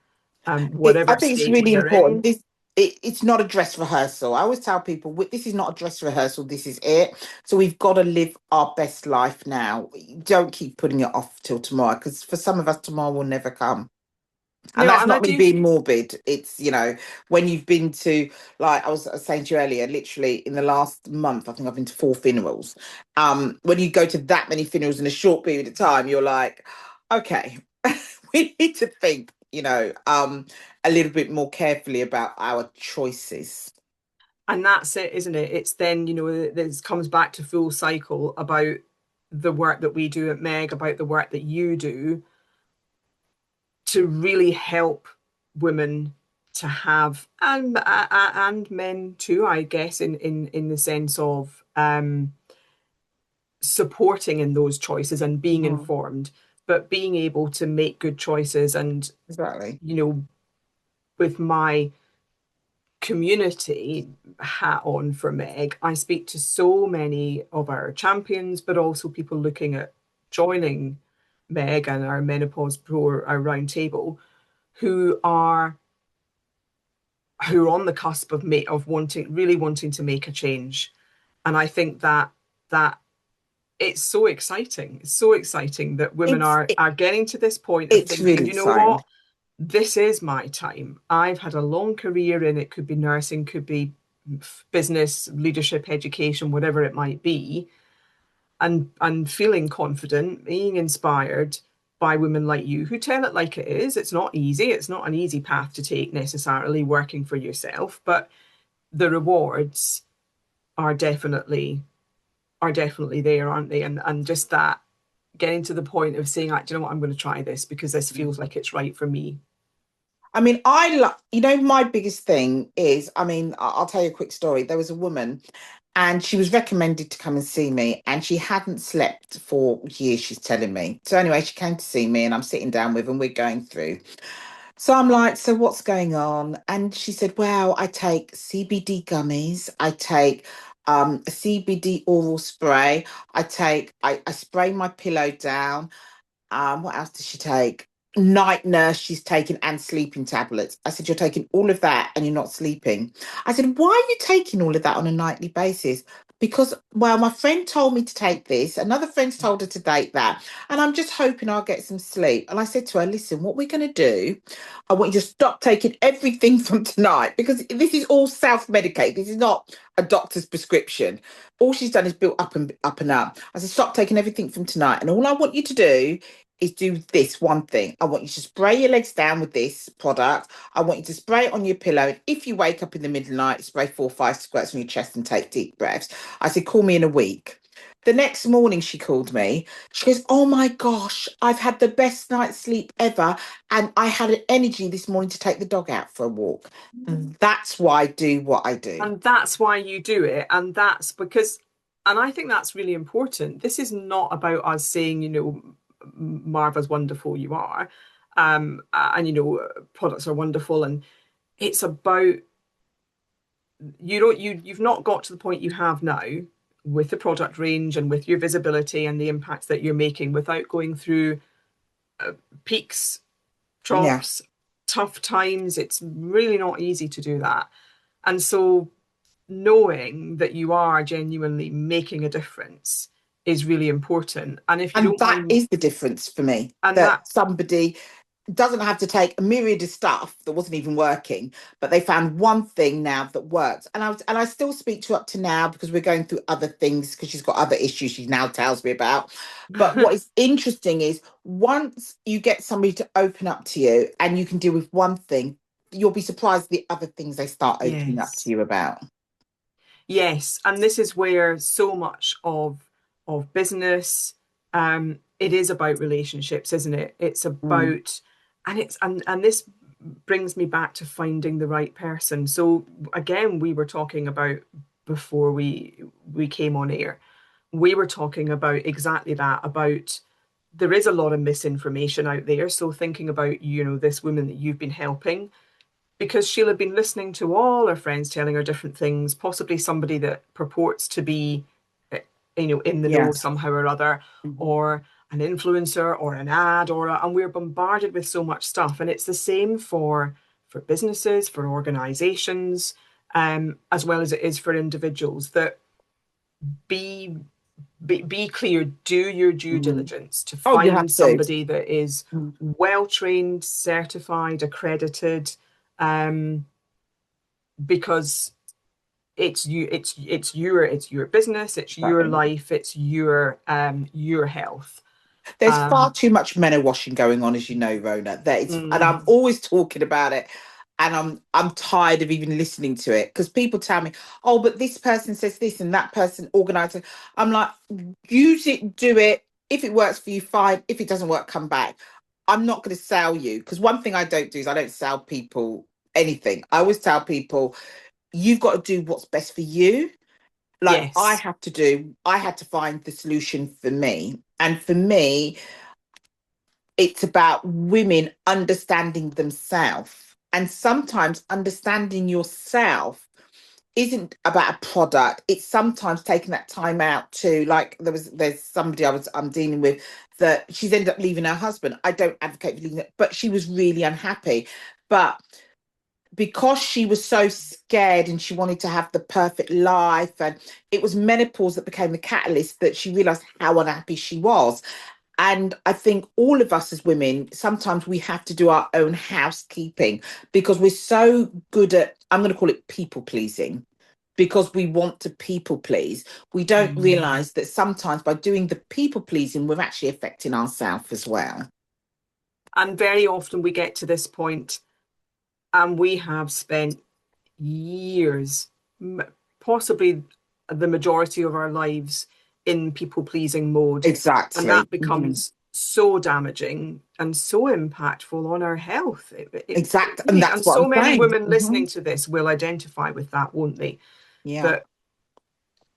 I whatever think it's state really we are important. in. It's not a dress rehearsal. I always tell people, this is not a dress rehearsal. This is it. So we've got to live our best life now. Don't keep putting it off till tomorrow, because for some of us, tomorrow will never come. And No, that's and I not me do, being morbid. It's, when you've been to, like I was saying to you earlier, literally in the last month, I think I've been to 4 funerals. When you go to that many funerals in a short period of time, you're like, okay, we need to think, a little bit more carefully about our choices. and that's it, isn't it? It's then, you know, this comes back to full cycle about the work that we do at Meg, about the work that you do to really help women to have and men too, I guess, in the sense of supporting in those choices and being Mhm. informed, but being able to make good choices. And Exactly. you know, with my community hat on for Meg, I speak to so many of our champions, but also people looking at joining Meg and our Menopause Pro, our round table, who are on the cusp of wanting to make a change. And I think that it's so exciting. It's so exciting that women It's it, are getting to this point of it's thinking, really you know exciting. what, this is my time. I've had a long career in it, could be nursing, could be business, leadership, education, whatever it might be, and feeling confident, being inspired by women like you who tell it like it is. It's not easy. It's not an easy path to take necessarily working for yourself, but the rewards are definitely there, aren't they? And just that getting to the point of saying, like, do you know what, I'm going to try this because this feels like it's right for me. I mean, my biggest thing is, I mean, I'll tell you a quick story. There was a woman and she was recommended to come and see me, and she hadn't slept for years, she's telling me. So anyway, she came to see me and I'm sitting down with her and we're going through. So I'm like, so what's going on? And she said, well, I take CBD gummies, I take a CBD oral spray, I spray my pillow down. What else does she take? Night nurse, she's taking, and sleeping tablets. I said, you're taking all of that and you're not sleeping. I said, why are you taking all of that on a nightly basis? Because, well, my friend told me to take this, another friend's told her to take that, and I'm just hoping I'll get some sleep. And I said to her, listen, what we're going to do, I want you to stop taking everything from tonight, because this is all self-medicated. This is not a doctor's prescription. All she's done is built up and up and up. I said, stop taking everything from tonight. And all I want you to do is do this one thing. I want you to spray your legs down with this product. I want you to spray it on your pillow. And if you wake up in the middle of the night, spray 4 or 5 squirts on your chest and take deep breaths. I said, call me in a week. The next morning she called me. She goes, oh my gosh, I've had the best night's sleep ever. And I had an energy this morning to take the dog out for a walk. And that's why I do what I do. And that's why you do it. And that's because, and I think that's really important. This is not about us saying, you know, Marva's wonderful, you are. And, you know, products are wonderful. And it's about, you've not got to the point you have now with the product range and with your visibility and the impact that you're making without going through peaks, Yeah. troughs, tough times. It's really not easy to do that. And so knowing that you are genuinely making a difference is really important. And if you And don't that mind, is the difference for me, and that that, somebody doesn't have to take a myriad of stuff that wasn't even working, but they found one thing now that works. And I still speak to her up to now because we're going through other things because she's got other issues she now tells me about. But what is interesting is once you get somebody to open up to you and you can deal with one thing, you'll be surprised the other things they start opening up to Yes. you about. Yes, and this is where so much of business, it is about relationships, isn't it? It's Mm, about, and this brings me back to finding the right person. So again, we were talking about before we came on air, we were talking about exactly that, about there is a lot of misinformation out there. So thinking about, this woman that you've been helping, because she'll have been listening to all her friends telling her different things, possibly somebody that purports to be, in the know yes. somehow or other, Mhm. or an influencer or an ad, and we're bombarded with so much stuff. And it's the same for businesses, for organizations, as well as it is for individuals. That be be clear, do your due Mm. diligence to Oh, you find have to. somebody that is Mm. well trained, certified, accredited, um, because it's your business, it's your Exactly. life, it's your health. There's far Um, too much men washing going on, as you know, Rona. And mm, I'm always talking about it, and I'm tired of even listening to it because people tell me, "Oh, but this person says this and that person organizes." I'm like, use it, do it. If it works for you, fine. If it doesn't work, come back. I'm not going to sell you because one thing I don't do is I don't sell people anything. I always tell people you've got to do what's best for you. Like yes, I had to find the solution for me. And for me, it's about women understanding themselves. And sometimes understanding yourself isn't about a product. It's sometimes taking that time out to, like, there's somebody I'm dealing with that she's ended up leaving her husband. I don't advocate for leaving it, but she was really unhappy. But because she was so scared and she wanted to have the perfect life, and it was menopause that became the catalyst that she realized how unhappy she was. And I think all of us as women, sometimes we have to do our own housekeeping because we're so good at, I'm going to call it people pleasing, because we want to people please. We don't mm. realize that sometimes by doing the people pleasing, we're actually affecting ourselves as well. And very often we get to this point, and we have spent years, possibly the majority of our lives, in people pleasing mode. And Exactly. that Mhm. becomes so damaging and so impactful on our health. It Exact. And really, that's and what so I'm many saying. women Mhm. listening to this will identify with that, won't they? Yeah.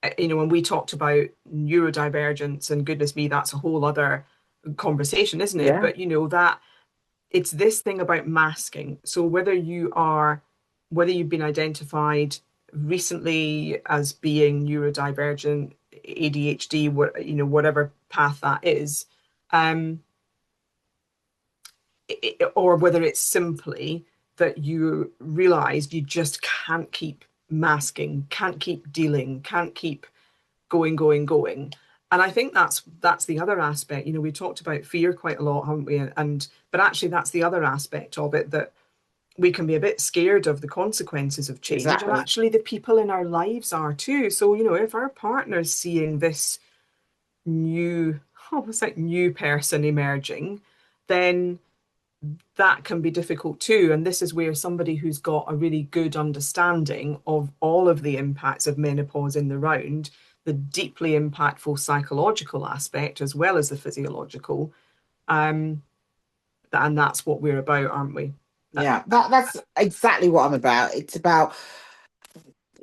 That, when we talked about neurodivergence, and goodness me, that's a whole other conversation, isn't it? Yeah. But that it's this thing about masking. So whether you've been identified recently as being neurodivergent, ADHD, whatever path that is, um, or whether it's simply that you realize you just can't keep masking, can't keep dealing, can't keep going. And I think that's the other aspect. We talked about fear quite a lot, haven't we? And but actually that's the other aspect of it, that we can be a bit scared of the consequences of change, and Exactly. actually the people in our lives are too. So, if our partner's seeing this new, almost like new person emerging, then that can be difficult too. And this is where somebody who's got a really good understanding of all of the impacts of menopause in the round, the deeply impactful psychological aspect as well as the physiological, um, and that's what we're about, aren't we? Uh, Yeah. That's exactly what I'm about. It's about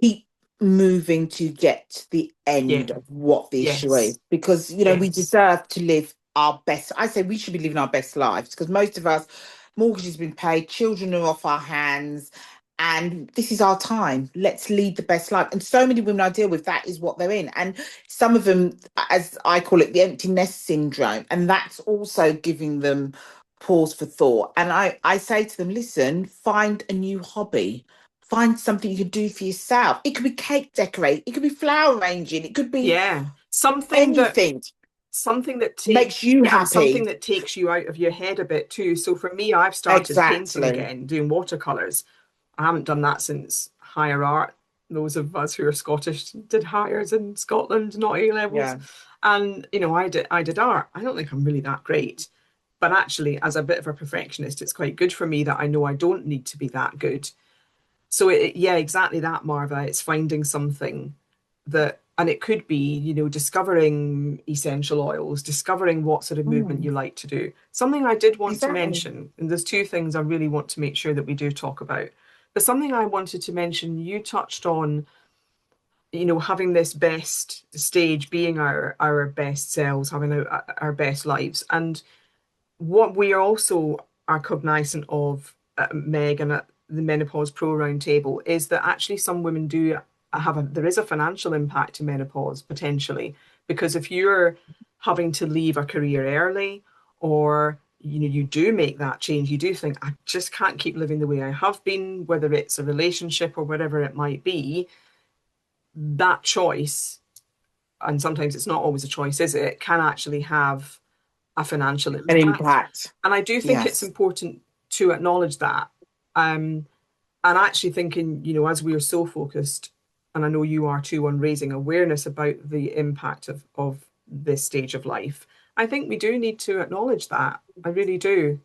keep moving to get to the yeah, end of what the issue is yes, because we yes, deserve to live our best. I say we should be living our best lives because most of us, mortgage has been paid, children are off our hands, and this is our time. Let's lead the best life. And so many women I deal with, that is what they're in. And some of them, as I call it, the empty nest syndrome, and that's also giving them pause for thought. And I say to them, listen, find a new hobby, find something you can do for yourself. It could be cake decorating, it could be flower arranging, it could be yeah. Something that anything. something that takes, makes you yeah, and something happy. that takes you out of your head a bit too. So for me, I've started painting Exactly. again, doing watercolors. I haven't done that since higher art. Those of us who are Scottish did hires in Scotland, not A levels. Yeah. And I did art. I don't think I'm really that great. But actually, as a bit of a perfectionist, it's quite good for me that I know I don't need to be that good. So yeah, exactly that, Marva. It's finding something that, and it could be, discovering essential oils, discovering what sort of movement Mm, you like to do. Something I did want to exactly. mention, and there's two things I really want to make sure that we do talk about. But something I wanted to mention, you touched on, having this best stage, being our best selves, having our best lives. And what we also are cognizant of, Meg, and at the Menopause Pro Roundtable, is that actually some women do there is a financial impact to menopause potentially, because if you're having to leave a career early, or you do make that change, you do think, I just can't keep living the way I have been, whether it's a relationship or whatever it might be, that choice, and sometimes it's not always a choice, is it, can actually have a financial An impact. impact. And I do think it's Yes. important to acknowledge that. And actually thinking, as we are so focused, and I know you are too, on raising awareness about the impact of this stage of life, I think we do need to acknowledge that. I really do.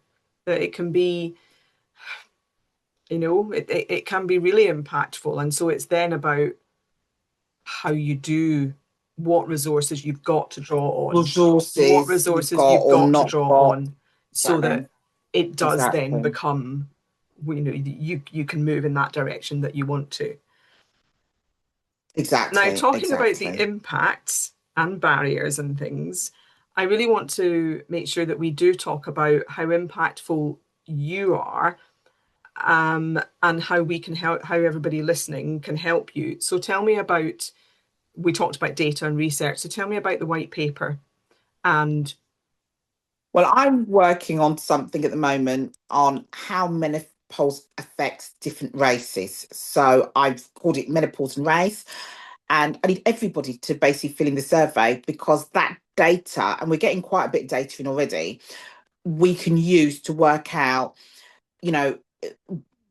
That it can be, it can be really impactful. And so it's then about how you do, what resources you've got to draw on, what Resources you've resources got you've or got to not draw got. on, so Exactly. that it does then Exactly. become, you can move in that direction that you want to. Now, Exactly. talking about the Exactly. impacts and barriers and things, I really want to make sure that we do talk about how impactful you are, and how we can help, how everybody listening can help you. So tell me about, we talked about data and research. So tell me about the white paper. And Well, I'm working on something at the moment on how menopause affects different races. So I've called it Menopause and Race. And I need everybody to basically fill in the survey, because that data, and we're getting quite a bit of data in already, we can use to work out, you know,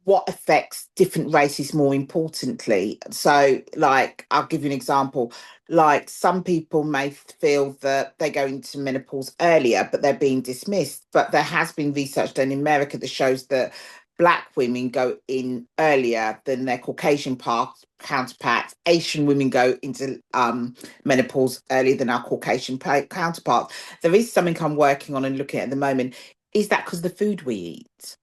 what affects different races more importantly. So, like, I'll give you an example. Like, some people may feel that they go into menopause earlier, but they're being dismissed. But there has been research done in America that shows that Black women go in earlier than their Caucasian counterparts. Asian women go into menopause earlier than our Caucasian counterparts. There is something I'm working on and looking at the moment. Is that because of the food we eat?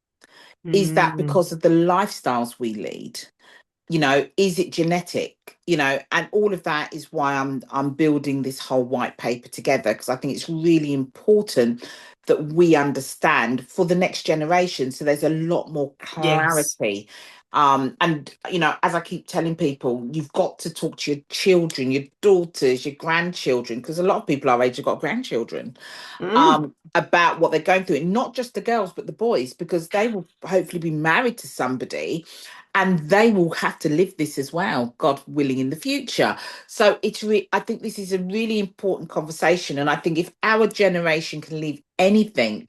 Is that mm, because of the lifestyles we lead? Is it genetic? And all of that is why I'm building this whole white paper together, because I think it's really important that we understand for the next generation, so there's a lot more yes. clarity. And as I keep telling people, you've got to talk to your children, your daughters, your grandchildren, because a lot of people our age have got grandchildren, Mm, about what they're going through, and not just the girls but the boys, because they will hopefully be married to somebody and they will have to live this as well, God willing, in the future. So I think this is a really important conversation, and I think if our generation can leave anything,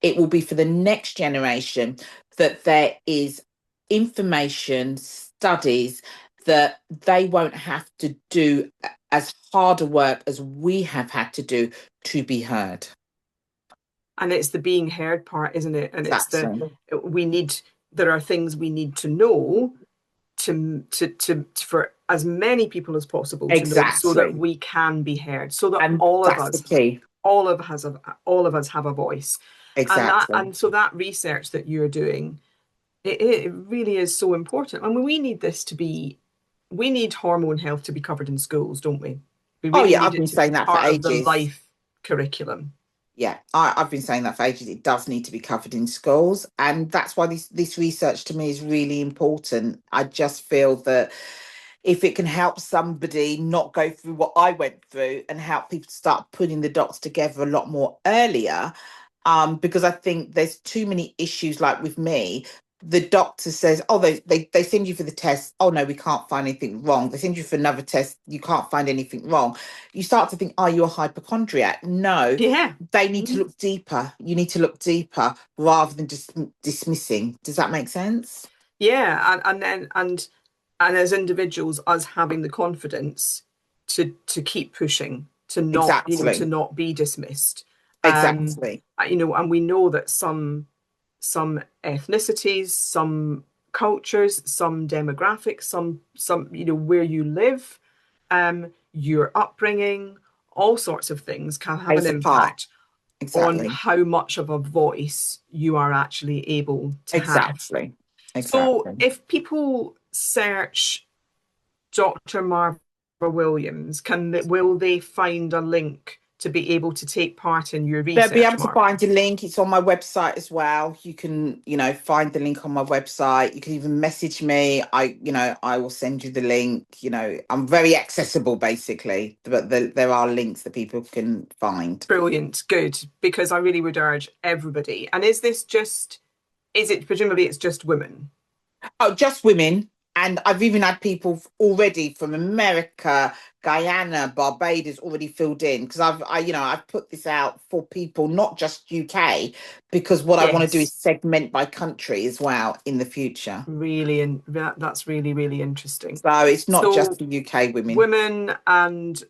it will be for the next generation, that there is information, studies, that they won't have to do as hard a work as we have had to do to be heard. and it's the being heard part, isn't it? And it's the, Exactly. we need, there are things we need to know, for as many people as possible to know, so that Exactly. we can be heard, so that And that's the key. all of us have a voice. Exactly. And so that research that you're doing, it really is so important. I mean, we need hormone health to be covered in schools, don't we? We Oh, really yeah, need I've it been to be saying that for part of the ages. life curriculum. Yeah, I've been saying that for ages. It does need to be covered in schools. And that's why this research to me is really important. I just feel that if it can help somebody not go through what I went through, and help people start putting the dots together a lot more earlier, because I think there's too many issues, like with me. the doctor says, oh, they send you for the test. Oh, no, we can't find anything wrong. They send you for another test. You can't find anything wrong. You start to think, are you a hypochondriac? No, Yeah. they need to look deeper. You need to look deeper rather than just dismissing. Does that make sense? Yeah, and as individuals, us having the confidence to keep pushing, to not, to Exactly. not be dismissed. Um, Exactly. and we know that some ethnicities, some cultures, some demographics, some where you live, your upbringing, all sorts of things can have an Plays a part. impact on Exactly. how much of a voice you are actually able to have. Exactly. So Exactly. if people search Dr. Marva Williams, will they find a link to be able to take part in your They'll be research, able to Marva? find a link. It's on my website as well. You can, find the link on my website. You can even message me. I will send you the link. I'm very accessible basically, but there are links that people can find. Brilliant, good, because I really would urge everybody. And is it presumably it's just women? Oh, just women. And I've even had people already from America, Guyana, Barbados already filled in because I've put this out for people, not just UK, because what I want to do is Yes, segment by country as well in the future. really, and that's really, really interesting. So it's not just So the UK women. women and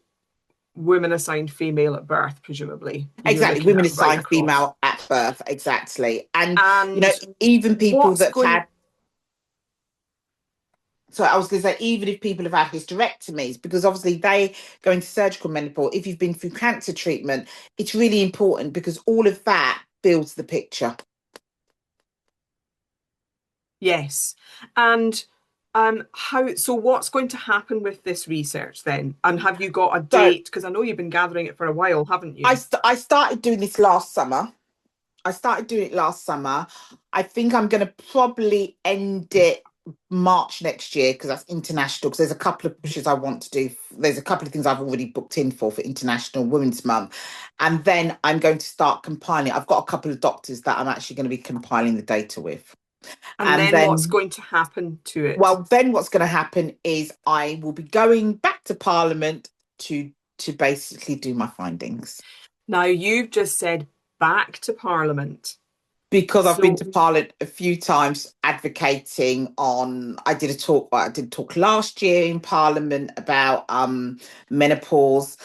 women assigned female at birth, presumably. You're Exactly. looking Women at right assigned across. female at birth. Exactly. And, And even people what's that have going had, so I was going to say, even if people have had hysterectomies, because obviously they go into surgical menopause, if you've been through cancer treatment, it's really important because all of that builds the picture. Yes. And what's going to happen with this research then? And have you got a So date? Because I know you've been gathering it for a while, haven't I, you? I started doing this last summer. I started doing it last summer. I think I'm going to probably end it March next year because that's international. Because there's a couple of pushes I want to do. There's a couple of things I've already booked in for International Women's Month, and then I'm going to start compiling. I've got a couple of doctors that I'm actually going to be compiling the data with, And and then what's then, going to happen to it? well, then what's going to happen is I will be going back to Parliament to basically do my findings. Now, you've just said back to Parliament. Because I've been to So, Parliament a few times advocating on. I did a talk last year in Parliament about menopause.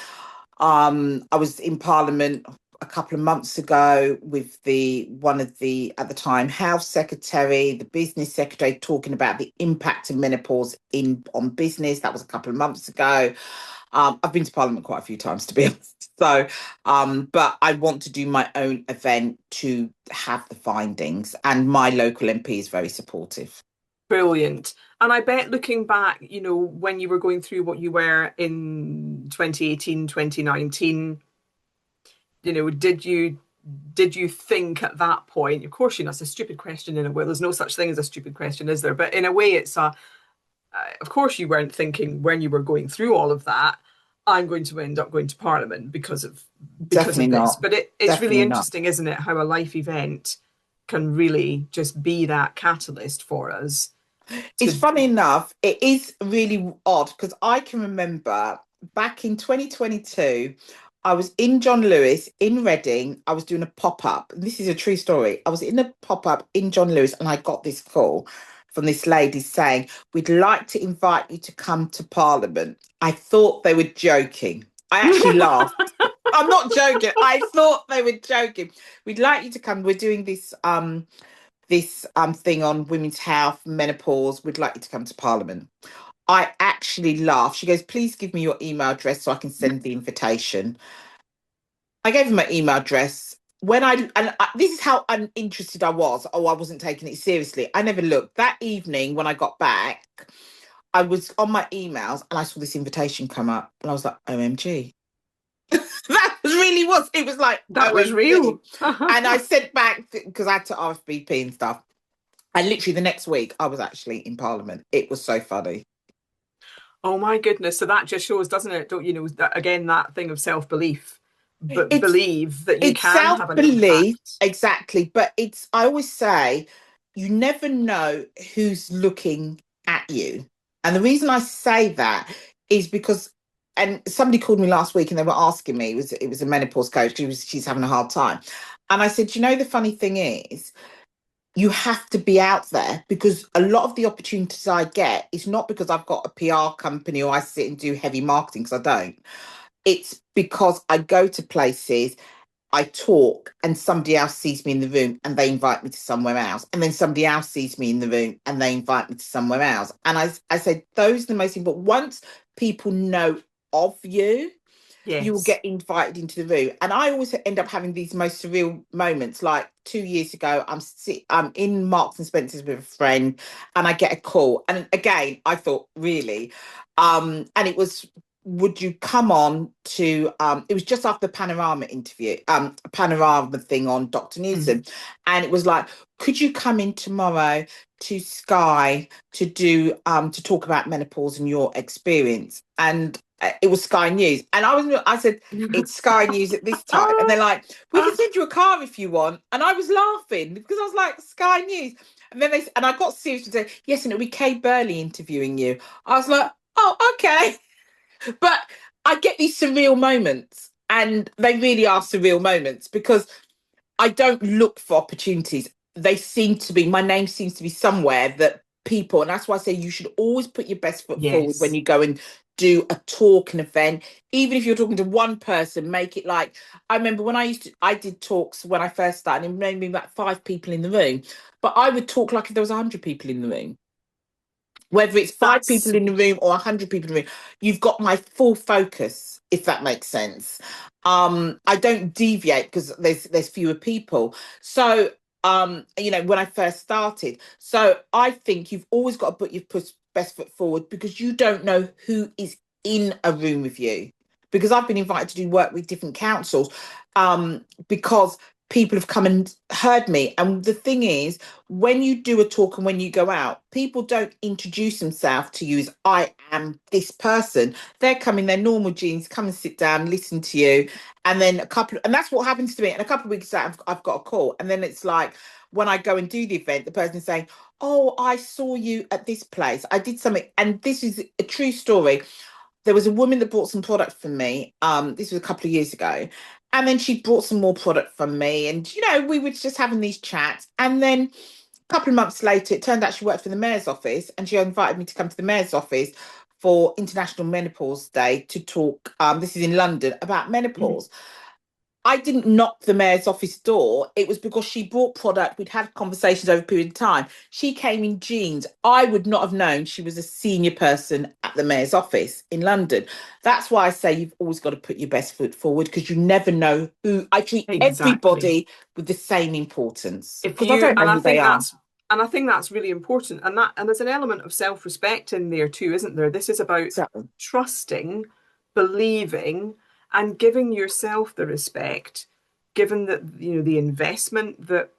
I was in Parliament a couple of months ago with the one of the at the time health secretary, the business secretary, talking about the impact of menopause in on business. That was a couple of months ago. I've been to Parliament quite a few times, to be honest. So, but I want to do my own event to have the findings, and my local MP is very supportive. brilliant. And I bet looking back, when you were going through what you were in 2018, 2019, did you think at that point, of course, it's a stupid question in a way, there's no such thing as a stupid question, is there? But in a way, of course, you weren't thinking when you were going through all of that, I'm going to end up going to Parliament because of Definitely this. not. But it's really Definitely not. interesting, isn't it, how a life event can really just be that catalyst for us It's to. funny enough, it is really odd because I can remember back in 2022, I was in John Lewis in Reading. I was doing a pop up. This is a true story. I was in a pop up in John Lewis and I got this call from this lady saying, we'd like to invite you to come to Parliament. I thought they were joking. I actually laughed. I'm not joking. I thought they were joking. We'd like you to come. We're doing this thing on women's health, menopause. We'd like you to come to Parliament. I actually laughed. She goes, please give me your email address so I can send the invitation. I gave her my email address. This is how uninterested I was. Oh, I wasn't taking it seriously. I never looked. That evening when I got back, I was on my emails and I saw this invitation come up and I was like, OMG. That really was. It was like, That was OMG. real. And I sent back because I had to RSVP and stuff. And literally the next week, I was actually in Parliament. It was so funny. Oh my goodness. So that just shows, doesn't it? Don't you know that again, that thing of self-belief, but It's believe that you it's can have an self-belief, impact. exactly. But I always say, you never know who's looking at you. And the reason I say that is because, and somebody called me last week and they were asking me, it was a menopause coach, she's having a hard time. And I said, you know, the funny thing is, you have to be out there, because a lot of the opportunities I get is not because I've got a PR company or I sit and do heavy marketing, because I don't. It's because I go to places, I talk, and somebody else sees me in the room and they invite me to somewhere else. And then somebody else sees me in the room and they invite me to somewhere else. And I said, those are the most important. Once people know of you, you will Yes. get invited into the room. And I always end up having these most surreal moments. Like 2 years ago, I'm in Marks and Spencer's with a friend, and I get a call. And again, I thought, really? And it was, would you come on to it was just after the Panorama interview, Panorama thing on Dr. Newson. Mhm. And it was like, could you come in tomorrow to Sky to do to talk about menopause and your experience? And it was Sky News. And I said, it's Sky News at this time. And they're like, we can send you a car if you want. And I was laughing because I was like, Sky News. And then and I got serious and said, yes, and it'll be Kay Burley interviewing you. I was like, oh, okay. But I get these surreal moments, and they really are surreal moments, because I don't look for opportunities. They seem to be, my name seems to be somewhere that people, and that's why I say you should always put your best foot forward when Yes. you go and do a talk, an event. Even if you're talking to one person, make it like, I remember when I did talks when I first started, and maybe about 5 people in the room, but I would talk like if there was 100 people in the room. Whether it's 5 people That's in the room or 100 people in the room, you've got my full focus, if that makes sense. I don't deviate because there's fewer people. So when I first started. So I think you've always got to put your best foot forward, because you don't know who is in a room with you. Because I've been invited to do work with different councils, because people have come and heard me. And the thing is, when you do a talk and when you go out, people don't introduce themselves to you as, I am this person. They're coming, their normal jeans, come and sit down, listen to you. And then and that's what happens to me. And a couple of weeks later, I've got a call. And then it's like, when I go and do the event, the person's saying, oh, I saw you at this place. I did something. And this is a true story. There was a woman that bought some product from me. This was a couple of years ago. And then she brought some more product from me. And, we were just having these chats. And then a couple of months later, it turned out she worked for the mayor's office, and she invited me to come to the mayor's office for International Menopause Day to talk. This is in London, about Mhm. menopause. I didn't knock the mayor's office door. It was because she brought product. We'd had conversations over a period of time. She came in jeans. I would not have known she was a senior person at the mayor's office in London. That's why I say you've always got to put your best foot forward, because you never know who. I treat Exactly. everybody with the same importance, If because I you don't know and I who they think are. that's and I think that's really important, and there's an element of self-respect in there too, isn't there? This is about Exactly. trusting, believing, and giving yourself the respect, given that the investment that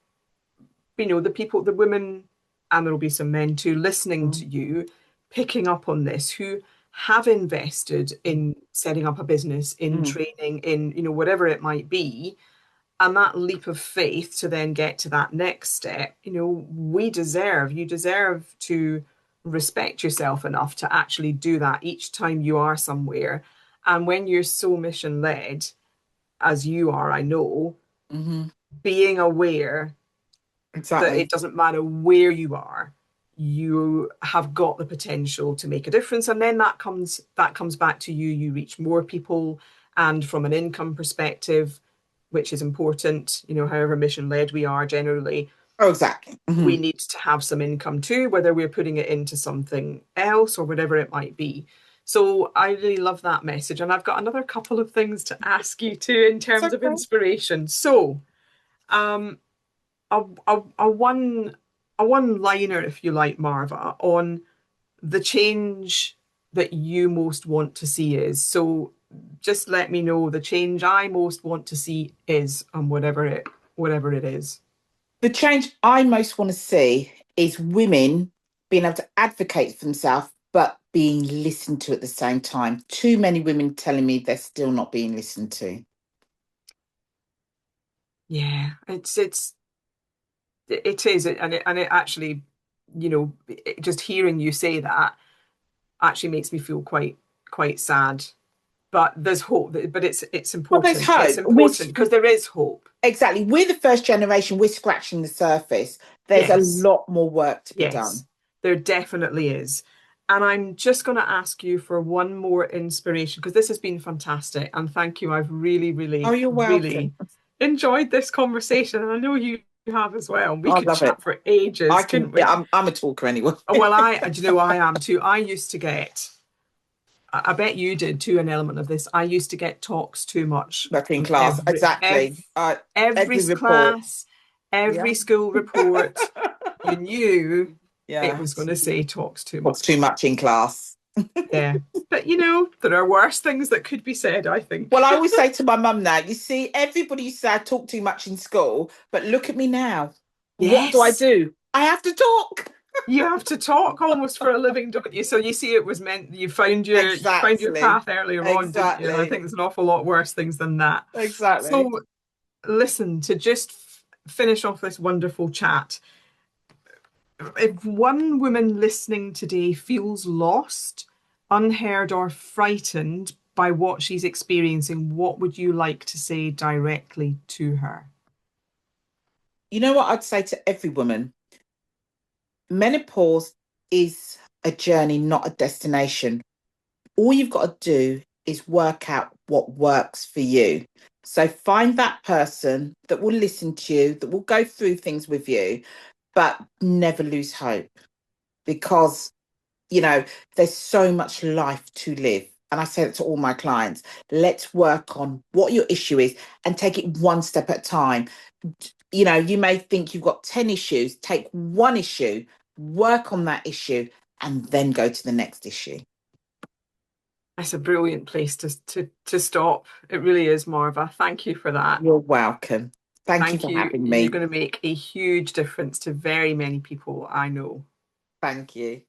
the people, the women, and there will be some men too, listening to Mm, you, picking up on this, who have invested in setting up a business, in mm, training, in whatever it might be, and that leap of faith to then get to that next step. You deserve to respect yourself enough to actually do that each time you are somewhere. And when you're so mission led as you are, I know, mhm. being aware that Exactly. it doesn't matter where you are, you have got the potential to make a difference. And then that comes back to you. You reach more people, and from an income perspective, which is important, however mission led we are generally, Oh, exactly. we Mhm. need to have some income too, whether we're putting it into something else or whatever it might be. So I really love that message. And I've got another couple of things to ask you too in It's terms of okay. inspiration. So, um, a one liner, if you like, Marva, on the change that you most want to see is. So just let me know the change I most want to see is, and whatever it is. The change I most want to see is women being able to advocate for themselves, but being listened to at the same time. Too many women telling me they're still not being listened to. Yeah, it's it is, and it actually, just hearing you say that actually makes me feel quite sad. But there's hope. But it's Well, there's important. It's hope. important because there is hope. Exactly. We're the first generation. We're scratching the surface. There's a Yes, lot more work to be yes, done. there definitely is. And I'm just going to ask you for one more inspiration because this has been fantastic. And thank you. I've really, Oh, really, you're really welcome. enjoyed this conversation. And I know you have as well. We I could love it. chat for ages, I couldn't can. Yeah, we? I'm a talker anyway. Oh, well, do you know, I am too. I used to get, I bet you did too, an element of this. I used to get talks too much Working from class. Exactly. every Every report. class, Yeah. every school report. You knew it Yeah. was going to say talks too What's too much. much in class? Yeah. But there are worse things that could be said, I Well, think. I always say to my mum now, you see, everybody used to say I talk too much in school, but look at me now. What do I Yes. do? I have to talk. You have to talk almost for a living, don't you? So you see it was meant you found your Exactly. path earlier on, didn't you? And I Exactly. think there's an awful lot worse things than that. Exactly. So listen, to just finish off this wonderful chat, if one woman listening today feels lost, unheard, or frightened by what she's experiencing, what would you like to say directly to her? You know what I'd say to every woman? Menopause is a journey, not a destination. All you've got to do is work out what works for you. So find that person that will listen to you, that will go through things with you, but never lose hope because, you know, there's so much life to live. And I say that to all my clients. Let's work on what your issue is and take it one step at a time. You know, you may think you've got 10 issues, take one issue, work on that issue, and then go to the next issue. That's a brilliant place to stop. It really is, Marva. Thank you for that. You're welcome. Thank you Thank for you. having You're me. going to make a huge difference to very many people I know. Thank you.